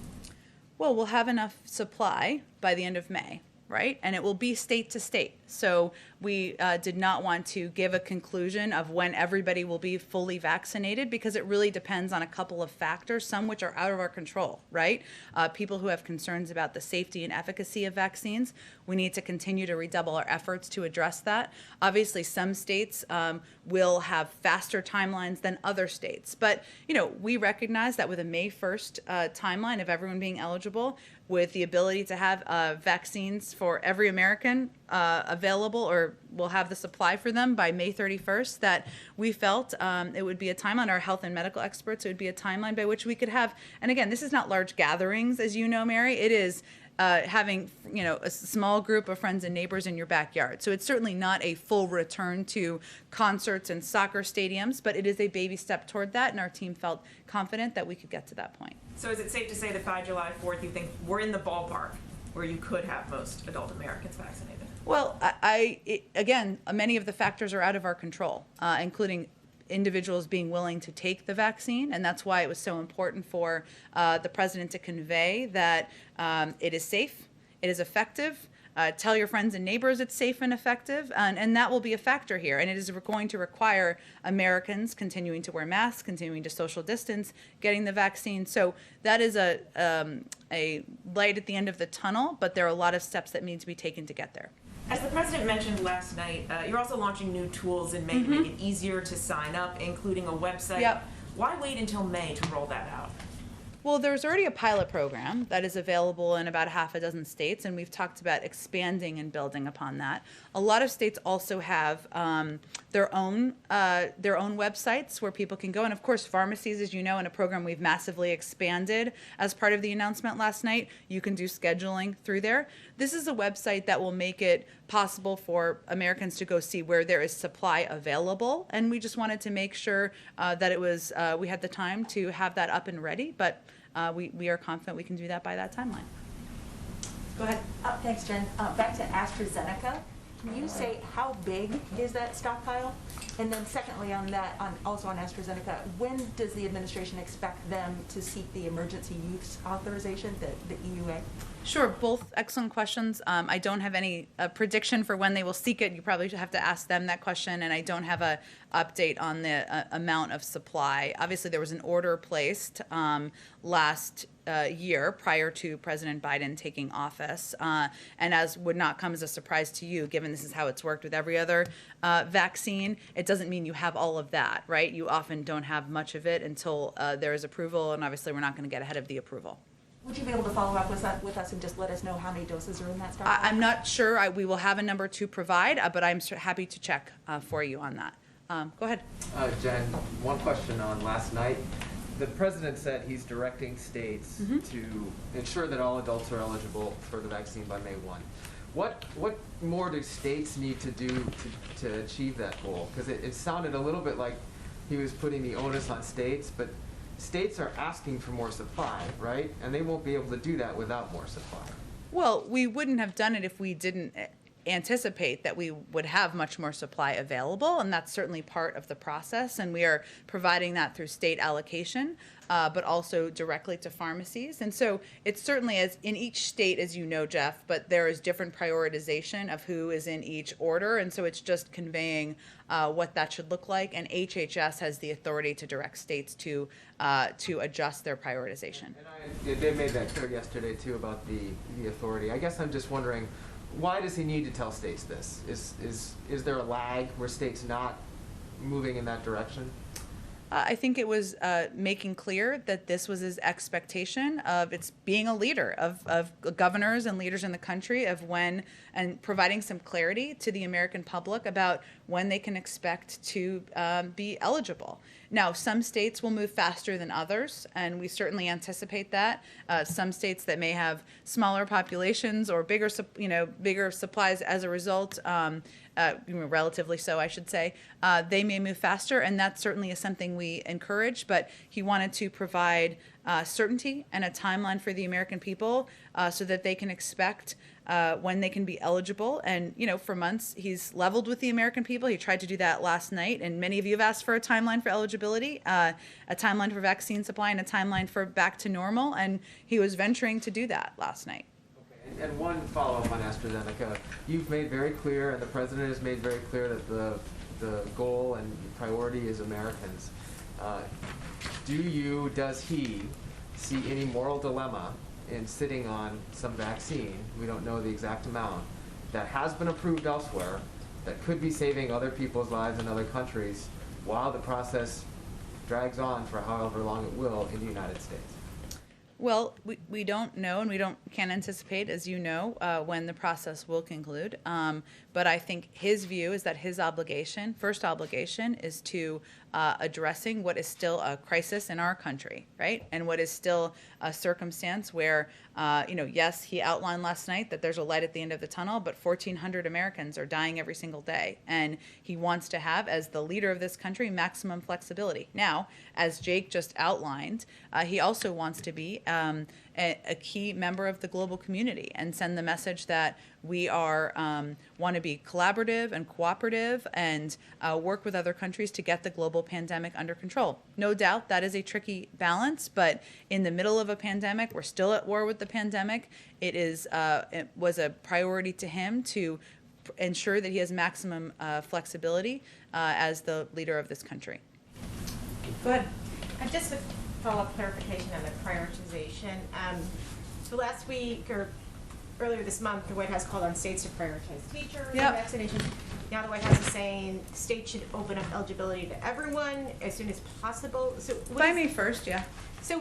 Well, we'll have enough supply by the end of May, right? And it will be state to state. So we did not want to give a conclusion of when everybody will be fully vaccinated, because it really depends on a couple of factors, some which are out of our control, right? People who have concerns about the safety and efficacy of vaccines, we need to continue to redouble our efforts to address that. Obviously, some states will have faster timelines than other states. But, we recognize that with a May 1st timeline of everyone being eligible, with the ability to have vaccines for every American available, or we'll have the supply for them by May 31st, that we felt it would be a timeline, our health and medical experts, it would be a timeline by which we could have, and again, this is not large gatherings, as you know, Mary, it is having a small group of friends and neighbors in your backyard. So it's certainly not a full return to concerts and soccer stadiums, but it is a baby step toward that, and our team felt confident that we could get to that point. So is it safe to say that by July 4th you think we're in the ballpark where you could have most adult Americans vaccinated? Well, again, many of the factors are out of our control, including individuals being willing to take the vaccine, and that's why it was so important for the president to convey that it is safe, it is effective. Tell your friends and neighbors it's safe and effective, and that will be a factor here. And it is going to require Americans continuing to wear masks, continuing to social distance, getting the vaccine. So that is a light at the end of the tunnel, but there are a lot of steps that need to be taken to get there. As the president mentioned last night, you're also launching new tools in May to make it easier to sign up, including a website. Yep. Why wait until May to roll that out? Well, there's already a pilot program that is available in about 6 states, and we've talked about expanding and building upon that. A lot of states also have their own websites where people can go, and of course, pharmacies, as you know, in a program we've massively expanded as part of the announcement last night, you can do scheduling through there. This is a website that will make it possible for Americans to go see where there is supply available, and we just wanted to make sure that it was we had the time to have that up and ready, but we are confident we can do that by that timeline. Go ahead. Thanks, Jen. Back to AstraZeneca. Can you say how big is that stockpile? And then secondly, on that, also on AstraZeneca, when does the administration expect them to seek the emergency use authorization, the EUA? Sure, both excellent questions. I don't have any prediction for when they will seek it. You probably have to ask them that question, and I don't have a update on the amount of supply. Obviously, there was an order placed last year prior to President Biden taking office, and as would not come as a surprise to you, given this is how it's worked with every other vaccine, it doesn't mean you have all of that, right? You often don't have much of it until there is approval, and obviously we're not going to get ahead of the approval. Would you be able to follow up with us and just let us know how many doses are in that stockpile? I'm not sure. We will have a number to provide, but I'm happy to check for you on that. Go ahead. Jen, one question on last night. The president said he's directing states to ensure that all adults are eligible for the vaccine by May 1. What more do states need to do to achieve that goal? Because it sounded a little bit like he was putting the onus on states, but states are asking for more supply, right? And they won't be able to do that without more supply. Well, we wouldn't have done it if we didn't anticipate that we would have much more supply available, and that's certainly part of the process, and we are providing that through state allocation, but also directly to pharmacies. And so it's certainly, as in each state, as you know, Jeff, but there is different prioritization of who is in each order, and so it's just conveying what that should look like, and HHS has the authority to direct states to adjust their prioritization. And they made that clear yesterday, too, about the authority. I guess I'm just wondering, why does he need to tell states this? Is there a lag where states not moving in that direction? I think it was making clear that this was his expectation of its being a leader of governors and leaders in the country of when, and providing some clarity to the American public about when they can expect to be eligible. Now, some states will move faster than others, and we certainly anticipate that. Some states that may have smaller populations or bigger supplies as a result, relatively so, I should say, they may move faster, and that certainly is something we encourage. But he wanted to provide certainty and a timeline for the American people so that they can expect when they can be eligible. And, for months, he's leveled with the American people. He tried to do that last night, and many of you have asked for a timeline for eligibility, a timeline for vaccine supply, and a timeline for back to normal, and he was venturing to do that last night. Okay. And one follow-up on AstraZeneca. You've made very clear, and the president has made very clear, that the goal and priority is Americans. Does he see any moral dilemma in sitting on some vaccine, we don't know the exact amount, that has been approved elsewhere, that could be saving other people's lives in other countries, while the process drags on for however long it will in the United States? Well, we don't know, and can't anticipate, as you know, when the process will conclude. But I think his view is that his first obligation, is to addressing what is still a crisis in our country, right? And what is still a circumstance where, yes, he outlined last night that there's a light at the end of the tunnel, but 1,400 Americans are dying every single day. And he wants to have, as the leader of this country, maximum flexibility. Now, as Jake just outlined, he also wants to be a key member of the global community and send the message that we want to be collaborative and cooperative and work with other countries to get the global pandemic under control. No doubt that is a tricky balance, but in the middle of a pandemic, we're still at war with the pandemic. It was a priority to him to ensure that he has maximum flexibility as the leader of this country. Go ahead. Just a follow-up clarification on the prioritization. So last week, or earlier this month, the White House called on states to prioritize teachers and vaccinations. Now the White House is saying states should open up eligibility to everyone as soon as possible. So by May 1st, yeah. So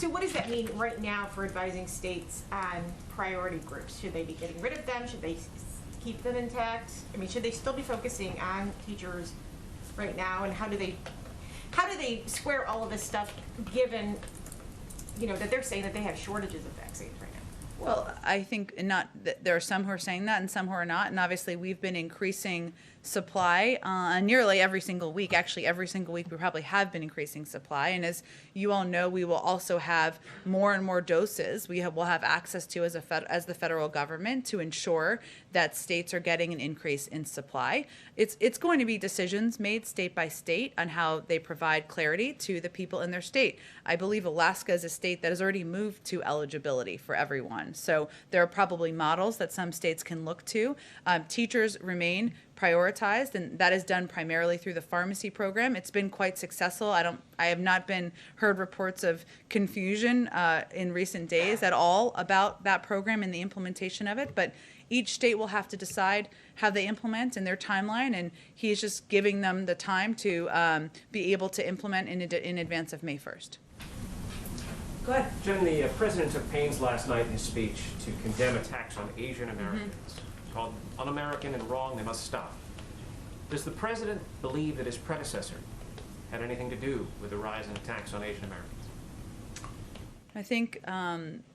what does that mean right now for advising states on priority groups? Should they be getting rid of them? Should they keep them intact? I mean, should they still be focusing on teachers right now? And how do they square all of this stuff, given that they're saying that they have shortages of vaccines right now? Well, I think there are some who are saying that and some who are not. And obviously, we've been increasing supply nearly every single week. Actually, every single week we probably have been increasing supply. And as you all know, we will also have more and more doses we'll have access to as the federal government to ensure that states are getting an increase in supply. It's going to be decisions made state by state on how they provide clarity to the people in their state. I believe Alaska is a state that has already moved to eligibility for everyone. So there are probably models that some states can look to. Teachers remain prioritized, and that is done primarily through the pharmacy program. It's been quite successful. I have not heard reports of confusion in recent days at all about that program and the implementation of it, but each state will have to decide how they implement and their timeline, and he is just giving them the time to be able to implement in advance of May 1st. Go ahead. Jen, the president took pains last night in his speech to condemn attacks on Asian Americans. Called un-American and wrong, they must stop. Does the president believe that his predecessor had anything to do with the rise in attacks on Asian Americans? I think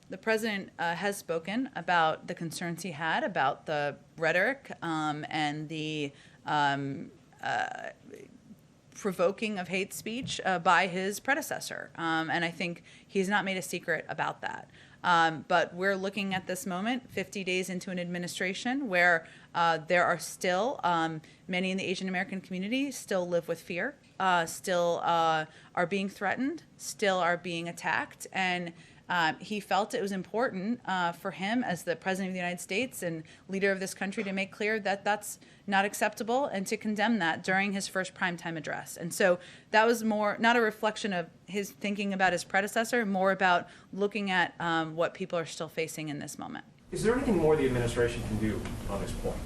the president has spoken about the concerns he had about the rhetoric and the provoking of hate speech by his predecessor. And I think he's not made a secret about that. But we're looking at this moment, 50 days into an administration, where there are still, many in the Asian American community still live with fear, still are being threatened, still are being attacked. And he felt it was important for him as the President of the United States and leader of this country to make clear that that's not acceptable and to condemn that during his first primetime address. And so that was more, not a reflection of his thinking about his predecessor, more about looking at what people are still facing in this moment. Is there anything more the administration can do on this point?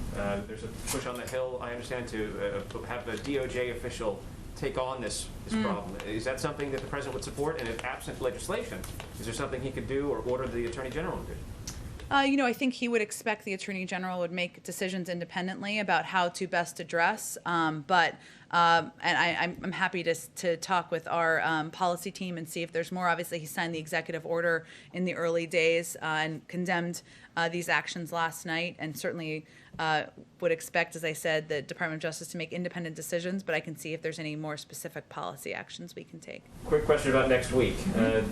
There's a push on the Hill, I understand, to have a DOJ official take on this problem. Is that something that the president would support? And if absent legislation, is there something he could do or order the attorney general to do? I think he would expect the Attorney General would make decisions independently about how to best address. And I'm happy to talk with our policy team and see if there's more. Obviously, he signed the executive order in the early days and condemned these actions last night, and certainly would expect, as I said, the Department of Justice to make independent decisions, but I can see if there's any more specific policy actions we can take. Quick question about next week.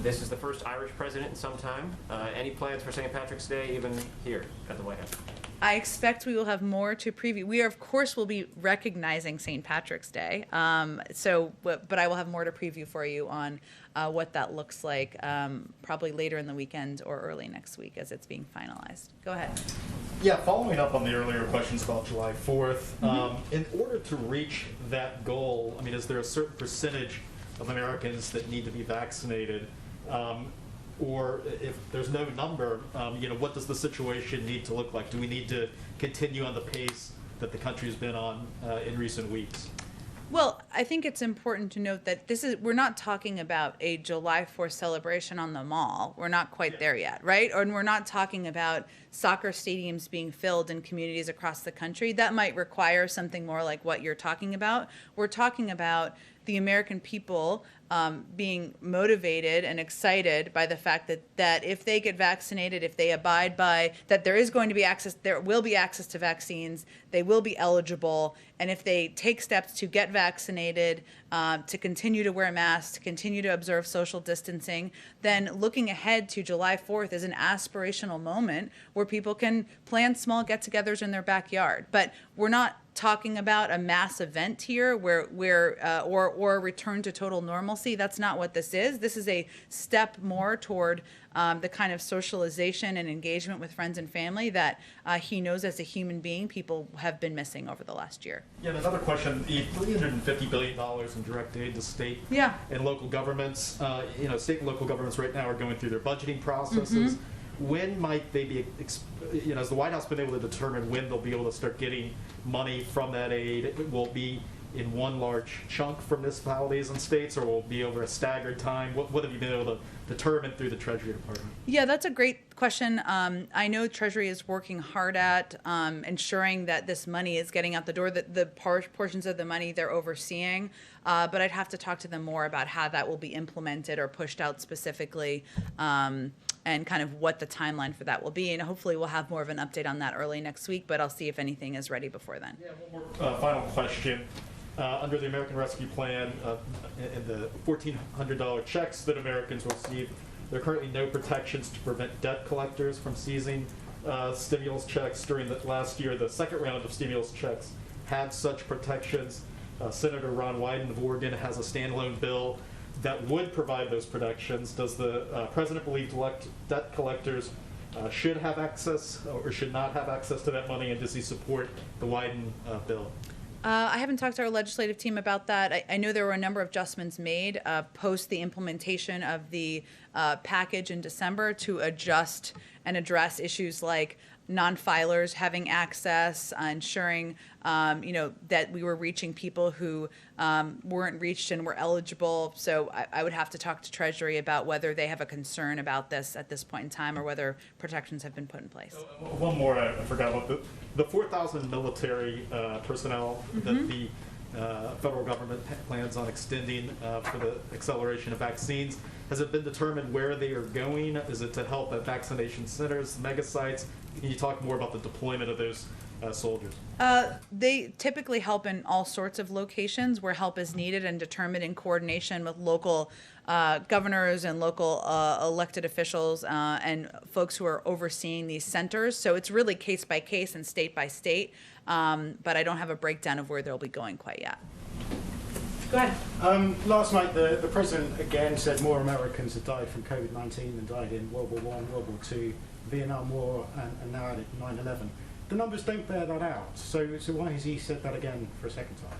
This is the first Irish president in some time. Any plans for St. Patrick's Day, even here at the White House? I expect we will have more to preview. We, of course, will be recognizing St. Patrick's Day, but I will have more to preview for you on what that looks like probably later in the weekend or early next week as it's being finalized. Go ahead. Yeah, following up on the earlier questions about July 4th, in order to reach that goal, I mean, is there a certain percentage of Americans that need to be vaccinated? Or if there's no number, what does the situation need to look like? Do we need to continue on the pace that the country has been on in recent weeks? Well, I think it's important to note that we're not talking about a July 4th celebration on the mall. We're not quite there yet, right? Or we're not talking about soccer stadiums being filled in communities across the country. That might require something more like what you're talking about. We're talking about the American people being motivated and excited by the fact that if they get vaccinated, if they abide by that there will be access to vaccines, they will be eligible, and if they take steps to get vaccinated, to continue to wear masks, to continue to observe social distancing, then looking ahead to July 4th is an aspirational moment where people can plan small get-togethers in their backyard. But we're not talking about a mass event here or a return to total normalcy. That's not what this is. This is a step more toward the kind of socialization and engagement with friends and family that he knows as a human being people have been missing over the last year. Yeah, and another question, the $350 billion in direct aid to state and local governments, state and local governments right now are going through their budgeting processes. When might they be, has the White House been able to determine when they'll be able to start getting money from that aid? Will it be in one large chunk from municipalities and states, or will it be over a staggered time? What have you been able to determine through the Treasury Department? Yeah, that's a great question. I know Treasury is working hard at ensuring that this money is getting out the door, the portions of the money they're overseeing, but I'd have to talk to them more about how that will be implemented or pushed out specifically. And kind of what the timeline for that will be. And hopefully we'll have more of an update on that early next week, but I'll see if anything is ready before then. Yeah, one more final question. Under the American Rescue Plan and the $1,400 checks that Americans receive, there are currently no protections to prevent debt collectors from seizing stimulus checks during the last year, the second round of stimulus checks, had such protections. Senator Ron Wyden of Oregon has a standalone bill that would provide those protections. Does the president believe debt collectors should have access or should not have access to that money, and does he support the Wyden bill? I haven't talked to our legislative team about that. I know there were a number of adjustments made post the implementation of the package in December to adjust and address issues like non-filers having access, ensuring that we were reaching people who weren't reached and were eligible. So I would have to talk to Treasury about whether they have a concern about this at this point in time or whether protections have been put in place. One more I forgot about. The 4,000 military personnel that the federal government plans on extending for the acceleration of vaccines. Has it been determined where they are going? Is it to help at vaccination centers, mega sites? Can you talk more about the deployment of those soldiers? They typically help in all sorts of locations where help is needed and determined in coordination with local governors and local elected officials and folks who are overseeing these centers. So it's really case by case and state by state, but I don't have a breakdown of where they'll be going quite yet. Go ahead. Last night, the president again said more Americans had died from COVID-19 than died in World War I, World War II, Vietnam War, and now at 9/11. The numbers don't bear that out. So why has he said that again for a second time?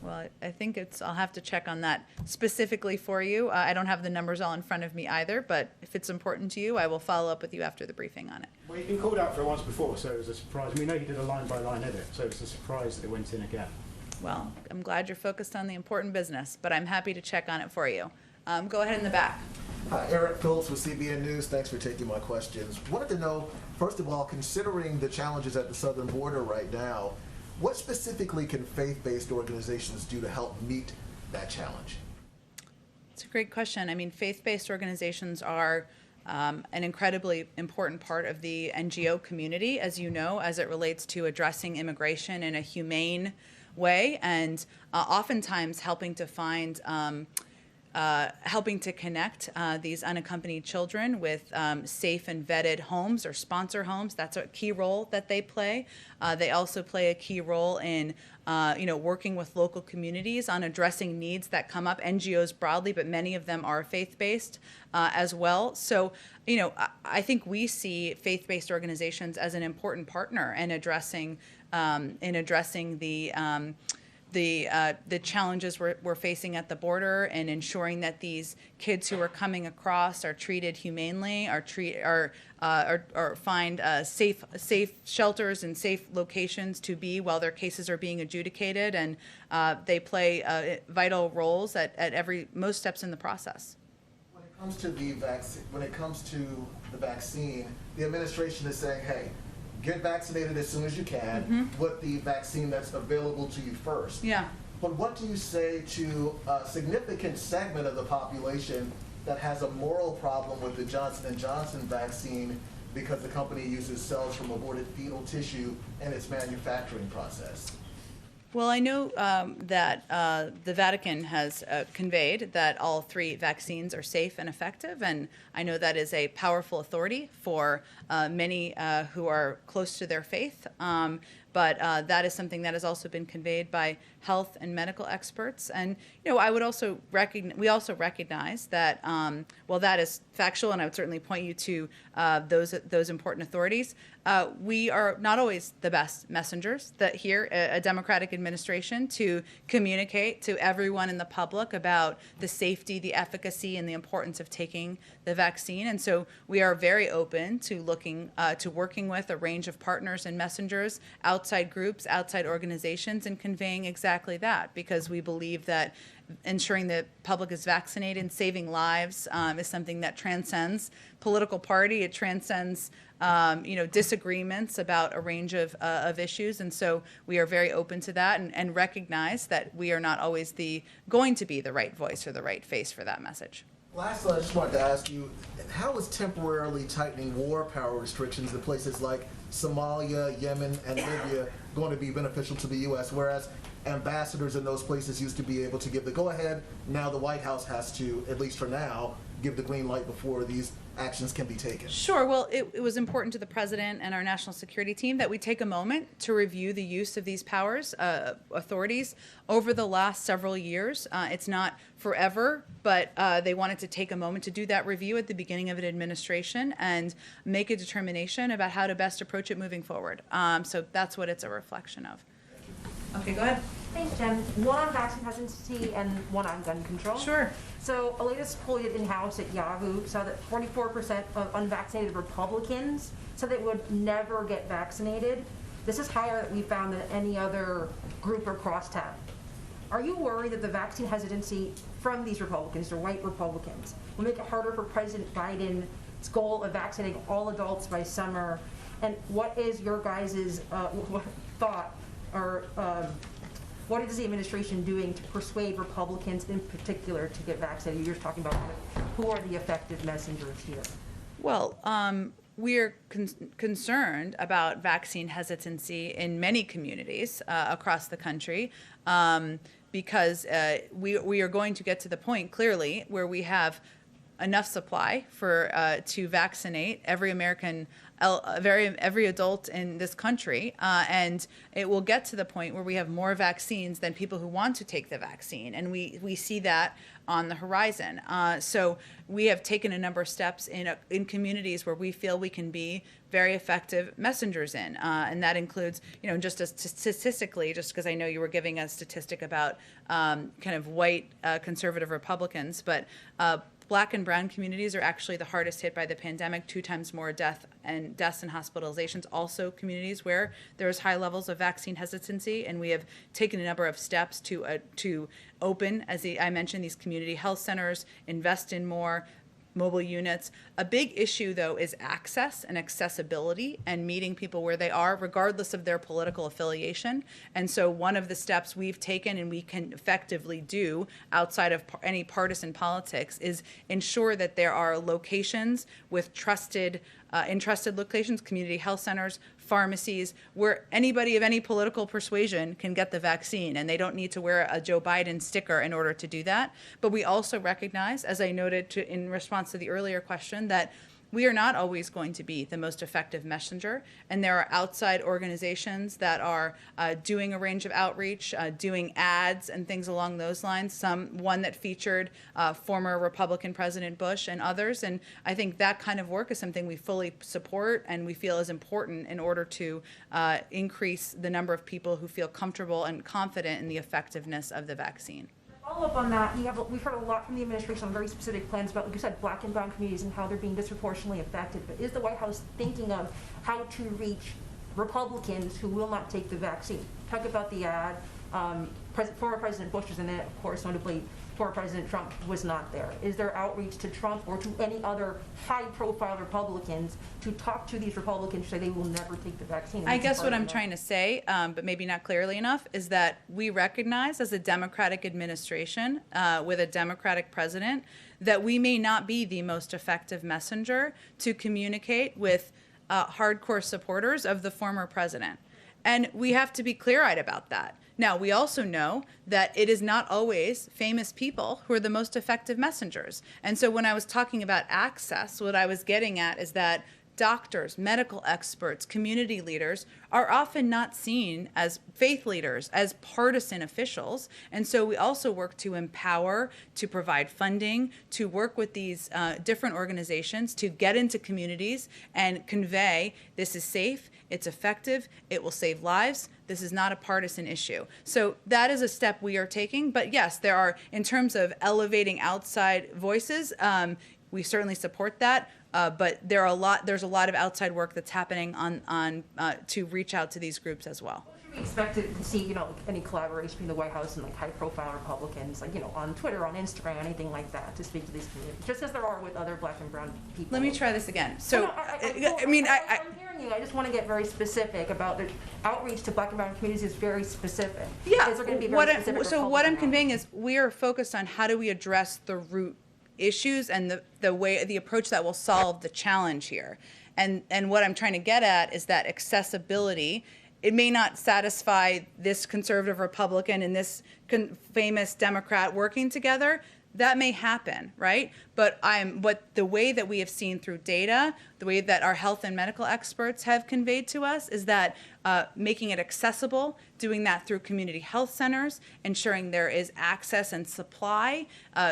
Well, I think I'll have to check on that specifically for you. I don't have the numbers all in front of me either, but if it's important to you, I will follow up with you after the briefing on it. Well, you've been called out for it once before, so it was a surprise. We know he did a line-by-line edit, so it's a surprise that it went in again. Well, I'm glad you're focused on the important business, but I'm happy to check on it for you. Go ahead in the back. Hi, Eric Phillips with CBN News. Thanks for taking my questions. Wanted to know, first of all, considering the challenges at the southern border right now, what specifically can faith-based organizations do to help meet that challenge? It's a great question. I mean, faith-based organizations are an incredibly important part of the NGO community, as you know, as it relates to addressing immigration in a humane way, and oftentimes helping to find, helping to connect these unaccompanied children with safe and vetted homes or sponsor homes. That's a key role that they play. They also play a key role in working with local communities on addressing needs that come up, NGOs broadly, but many of them are faith-based as well. So, I think we see faith-based organizations as an important partner in addressing the challenges we're facing at the border and ensuring that these kids who are coming across are treated humanely, or find safe shelters and safe locations to be while their cases are being adjudicated, and they play vital roles at most steps in the process. When it comes to the vaccine, the administration is saying, hey, get vaccinated as soon as you can with the vaccine that's available to you first. Yeah. But what do you say to a significant segment of the population that has a moral problem with the Johnson & Johnson vaccine because the company uses cells from aborted fetal tissue in its manufacturing process? Well, I know that the Vatican has conveyed that all 3 vaccines are safe and effective, and I know that is a powerful authority for many who are close to their faith. But that is something that has also been conveyed by health and medical experts. And I would also recognize that while that is factual, and I would certainly point you to those important authorities, we are not always the best messengers. That here, a Democratic administration, to communicate to everyone in the public about the safety, the efficacy, and the importance of taking the vaccine. And so we are very open to looking to working with a range of partners and messengers, outside groups, outside organizations, and conveying exactly that, because we believe that ensuring the public is vaccinated and saving lives is something that transcends political party. It transcends disagreements about a range of issues, and so we are very open to that and recognize that we are not always going to be the right voice or the right face for that message. Lastly, I just wanted to ask you, how is temporarily tightening war power restrictions in places like Somalia, Yemen, and Libya going to be beneficial to the U.S., whereas ambassadors in those places used to be able to give the go-ahead? Now the White House has to, at least for now, give the green light before these actions can be taken? Sure. Well, it was important to the president and our national security team that we take a moment to review the use of these powers, authorities, over the last several years. It's not forever, but they wanted to take a moment to do that review at the beginning of an administration and make a determination about how to best approach it moving forward. So that's what it's a reflection of. Okay, go ahead. Thanks, Jen. One on vaccine hesitancy and one on gun control. Sure. So a latest poll we did in-house at Yahoo saw that 44% of unvaccinated Republicans said they would never get vaccinated. This is higher than we found than any other group or crosstab. Are you worried that the vaccine hesitancy from these Republicans, the white Republicans, will make it harder for President Biden's goal of vaccinating all adults by summer? And what is your guys' thought, or what is the administration doing to persuade Republicans in particular to get vaccinated? You're just talking about who are the effective messengers here. Well, we're concerned about vaccine hesitancy in many communities across the country because we are going to get to the point, clearly, where we have enough supply for to vaccinate every American, every adult in this country, and it will get to the point where we have more vaccines than people who want to take the vaccine, and we see that on the horizon. So we have taken a number of steps in communities where we feel we can be very effective messengers in, and that includes, just statistically, just because I know you were giving a statistic about kind of white conservative Republicans, but Black and brown communities are actually the hardest hit by the pandemic, 2 times more deaths and hospitalizations. Also communities where there's high levels of vaccine hesitancy, and we have taken a number of steps to open, as I mentioned, these community health centers, invest in more mobile units. A big issue, though, is access and accessibility and meeting people where they are, regardless of their political affiliation. And so one of the steps we've taken and we can effectively do outside of any partisan politics is ensure that there are locations with trusted locations, community health centers, pharmacies, where anybody of any political persuasion can get the vaccine, and they don't need to wear a Joe Biden sticker in order to do that. But we also recognize, as I noted in response to the earlier question, that we are not always going to be the most effective messenger, and there are outside organizations that are doing a range of outreach, doing ads and things along those lines, one that featured former Republican President Bush and others, and I think that kind of work is something we fully support and we feel is important in order to increase the number of people who feel comfortable and confident in the effectiveness of the vaccine. Follow up on that, we've heard a lot from the administration on very specific plans about, like you said, Black and brown communities and how they're being disproportionately affected. But is the White House thinking of how to reach Republicans who will not take the vaccine? Talk about the ad. Former President Bush was in it, of course, notably former President Trump was not there. Is there outreach to Trump or to any other high-profile Republicans to talk to these Republicans who say they will never take the vaccine? I guess what I'm trying to say, but maybe not clearly enough, is that we recognize as a Democratic administration with a Democratic president that we may not be the most effective messenger to communicate with hardcore supporters of the former president. And we have to be clear-eyed about that. Now, we also know that it is not always famous people who are the most effective messengers. And so when I was talking about access, what I was getting at is that doctors, medical experts, community leaders are often not seen as faith leaders, as partisan officials. And so we also work to empower, to provide funding, to work with these different organizations to get into communities and convey this is safe, it's effective, it will save lives. This is not a partisan issue. So that is a step we are taking. But yes, there are, in terms of elevating outside voices, we certainly support that. But there's a lot of outside work that's happening on to reach out to these groups as well. Should we expect to see, any collaboration between the White House and high-profile Republicans, on Twitter, on Instagram, anything like that, to speak to these communities, just as there are with other Black and brown people? Let me try this again. So, I'm hearing you. I just want to get very specific about the outreach to Black and brown communities is very specific. Yeah. Is there going to be very specific? So what I'm conveying is we are focused on how do we address the root issues and the approach that will solve the challenge here. And what I'm trying to get at is that accessibility. It may not satisfy this conservative Republican and this famous Democrat working together. that may happen, right? But the way that we have seen through data, the way that our health and medical experts have conveyed to us is that making it accessible, doing that through community health centers, ensuring there is access and supply,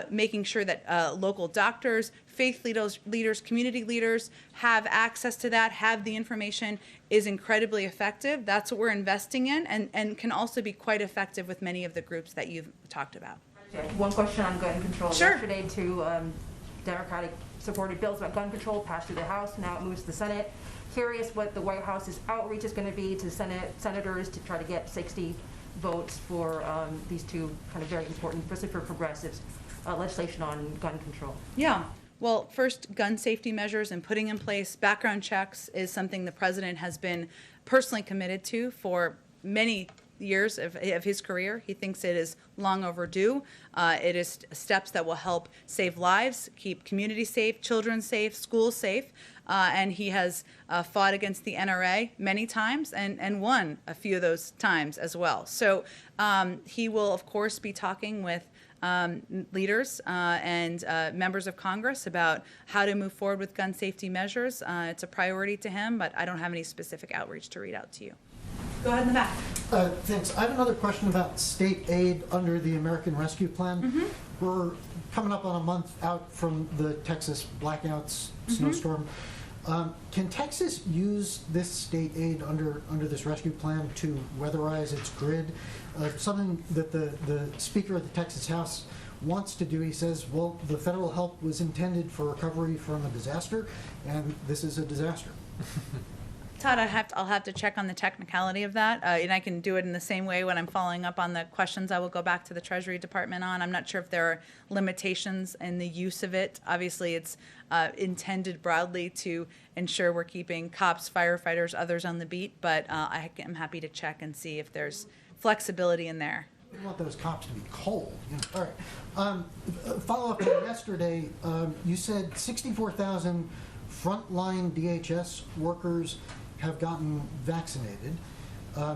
making sure that local doctors, faith leaders, community leaders have access to that, have the information, is incredibly effective. That's what we're investing in, and can also be quite effective with many of the groups that you've talked about. One question on gun control. Sure. Yesterday, two Democratic-supported bills about gun control passed through the House. Now it moves to the Senate. Curious what the White House's outreach is going to be to senators to try to get 60 votes for these two kind of very important, especially for progressives, legislation on gun control. Yeah. Well, first, gun safety measures and putting in place background checks is something the president has been personally committed to for many years of his career. He thinks it is long overdue. It is steps that will help save lives, keep communities safe, children safe, schools safe. And he has fought against the NRA many times and won a few of those times as well. So he will, of course, be talking with leaders and members of Congress about how to move forward with gun safety measures. It's a priority to him, but I don't have any specific outreach to read out to you. Go ahead in the back. Thanks. I have another question about state aid under the American Rescue Plan. Mm-hmm. We're coming up on a month out from the Texas blackouts, snowstorm. Can Texas use this state aid under this rescue plan to weatherize its grid? Something that the Speaker of the Texas House wants to do. He says, well, the federal help was intended for recovery from a disaster, and this is a disaster. Todd, I'll have to check on the technicality of that, and I can do it in the same way when I'm following up on the questions I will go back to the Treasury Department on. I'm not sure if there are limitations in the use of it. Obviously, it's intended broadly to ensure we're keeping cops, firefighters, others on the beat, but I am happy to check and see if there's flexibility in there. We want those cops to be cold. All right. Follow up on yesterday, you said 64,000 frontline DHS workers have gotten vaccinated.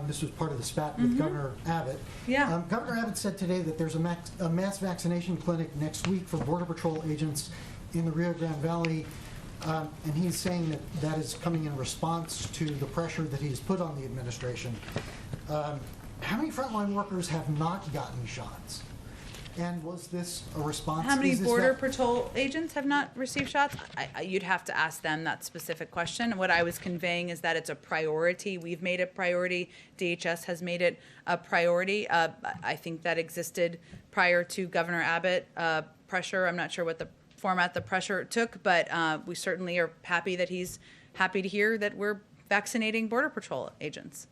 This was part of the spat with Governor Abbott. Yeah. Governor Abbott said today that there's a mass vaccination clinic next week for Border Patrol agents in the Rio Grande Valley, and he's saying that is coming in response to the pressure that he's put on the administration. How many frontline workers have not gotten shots? And was this a response? How many Border Patrol agents have not received shots? You'd have to ask them that specific question. What I was conveying is that it's a priority. We've made it priority. DHS has made it a priority. I think that existed prior to Governor Abbott pressure. I'm not sure what the format the pressure took, but we certainly are happy that he's happy to hear that we're vaccinating Border Patrol agents.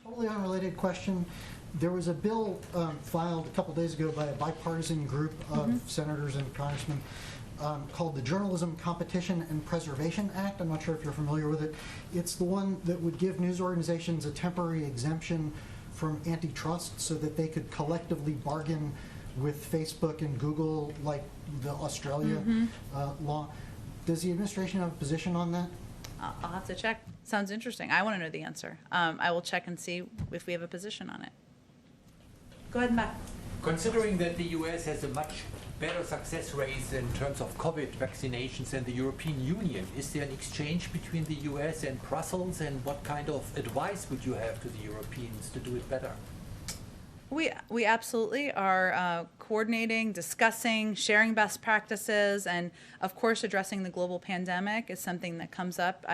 Totally unrelated question. There was a bill filed a couple days ago by a bipartisan group of senators and congressmen called the Journalism Competition and Preservation Act. I'm not sure if you're familiar with it. It's the one that would give news organizations a temporary exemption from antitrust so that they could collectively bargain with Facebook and Google like the Australia law. Does the administration have a position on that? I'll have to check. Sounds interesting. I want to know the answer. I will check and see if we have a position on it. Go ahead, Matt. Considering that the US has a much better success rate in terms of COVID vaccinations than the European Union, is there an exchange between the US and Brussels, and what kind of advice would you have to the Europeans to do it better? We absolutely are coordinating, discussing, sharing best practices, and of course addressing the global pandemic is something that comes up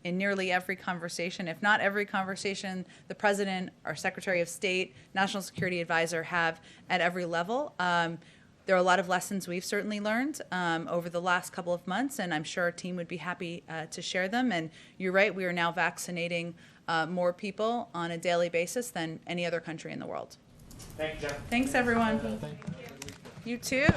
in nearly every conversation, if not every conversation, the President, our Secretary of State, National Security Advisor have at every level. There are a lot of lessons we've certainly learned over the last couple of months, and I'm sure our team would be happy to share them. And you're right, we are now vaccinating more people on a daily basis than any other country in the world. Thank you, Jen. Thanks, everyone. You too.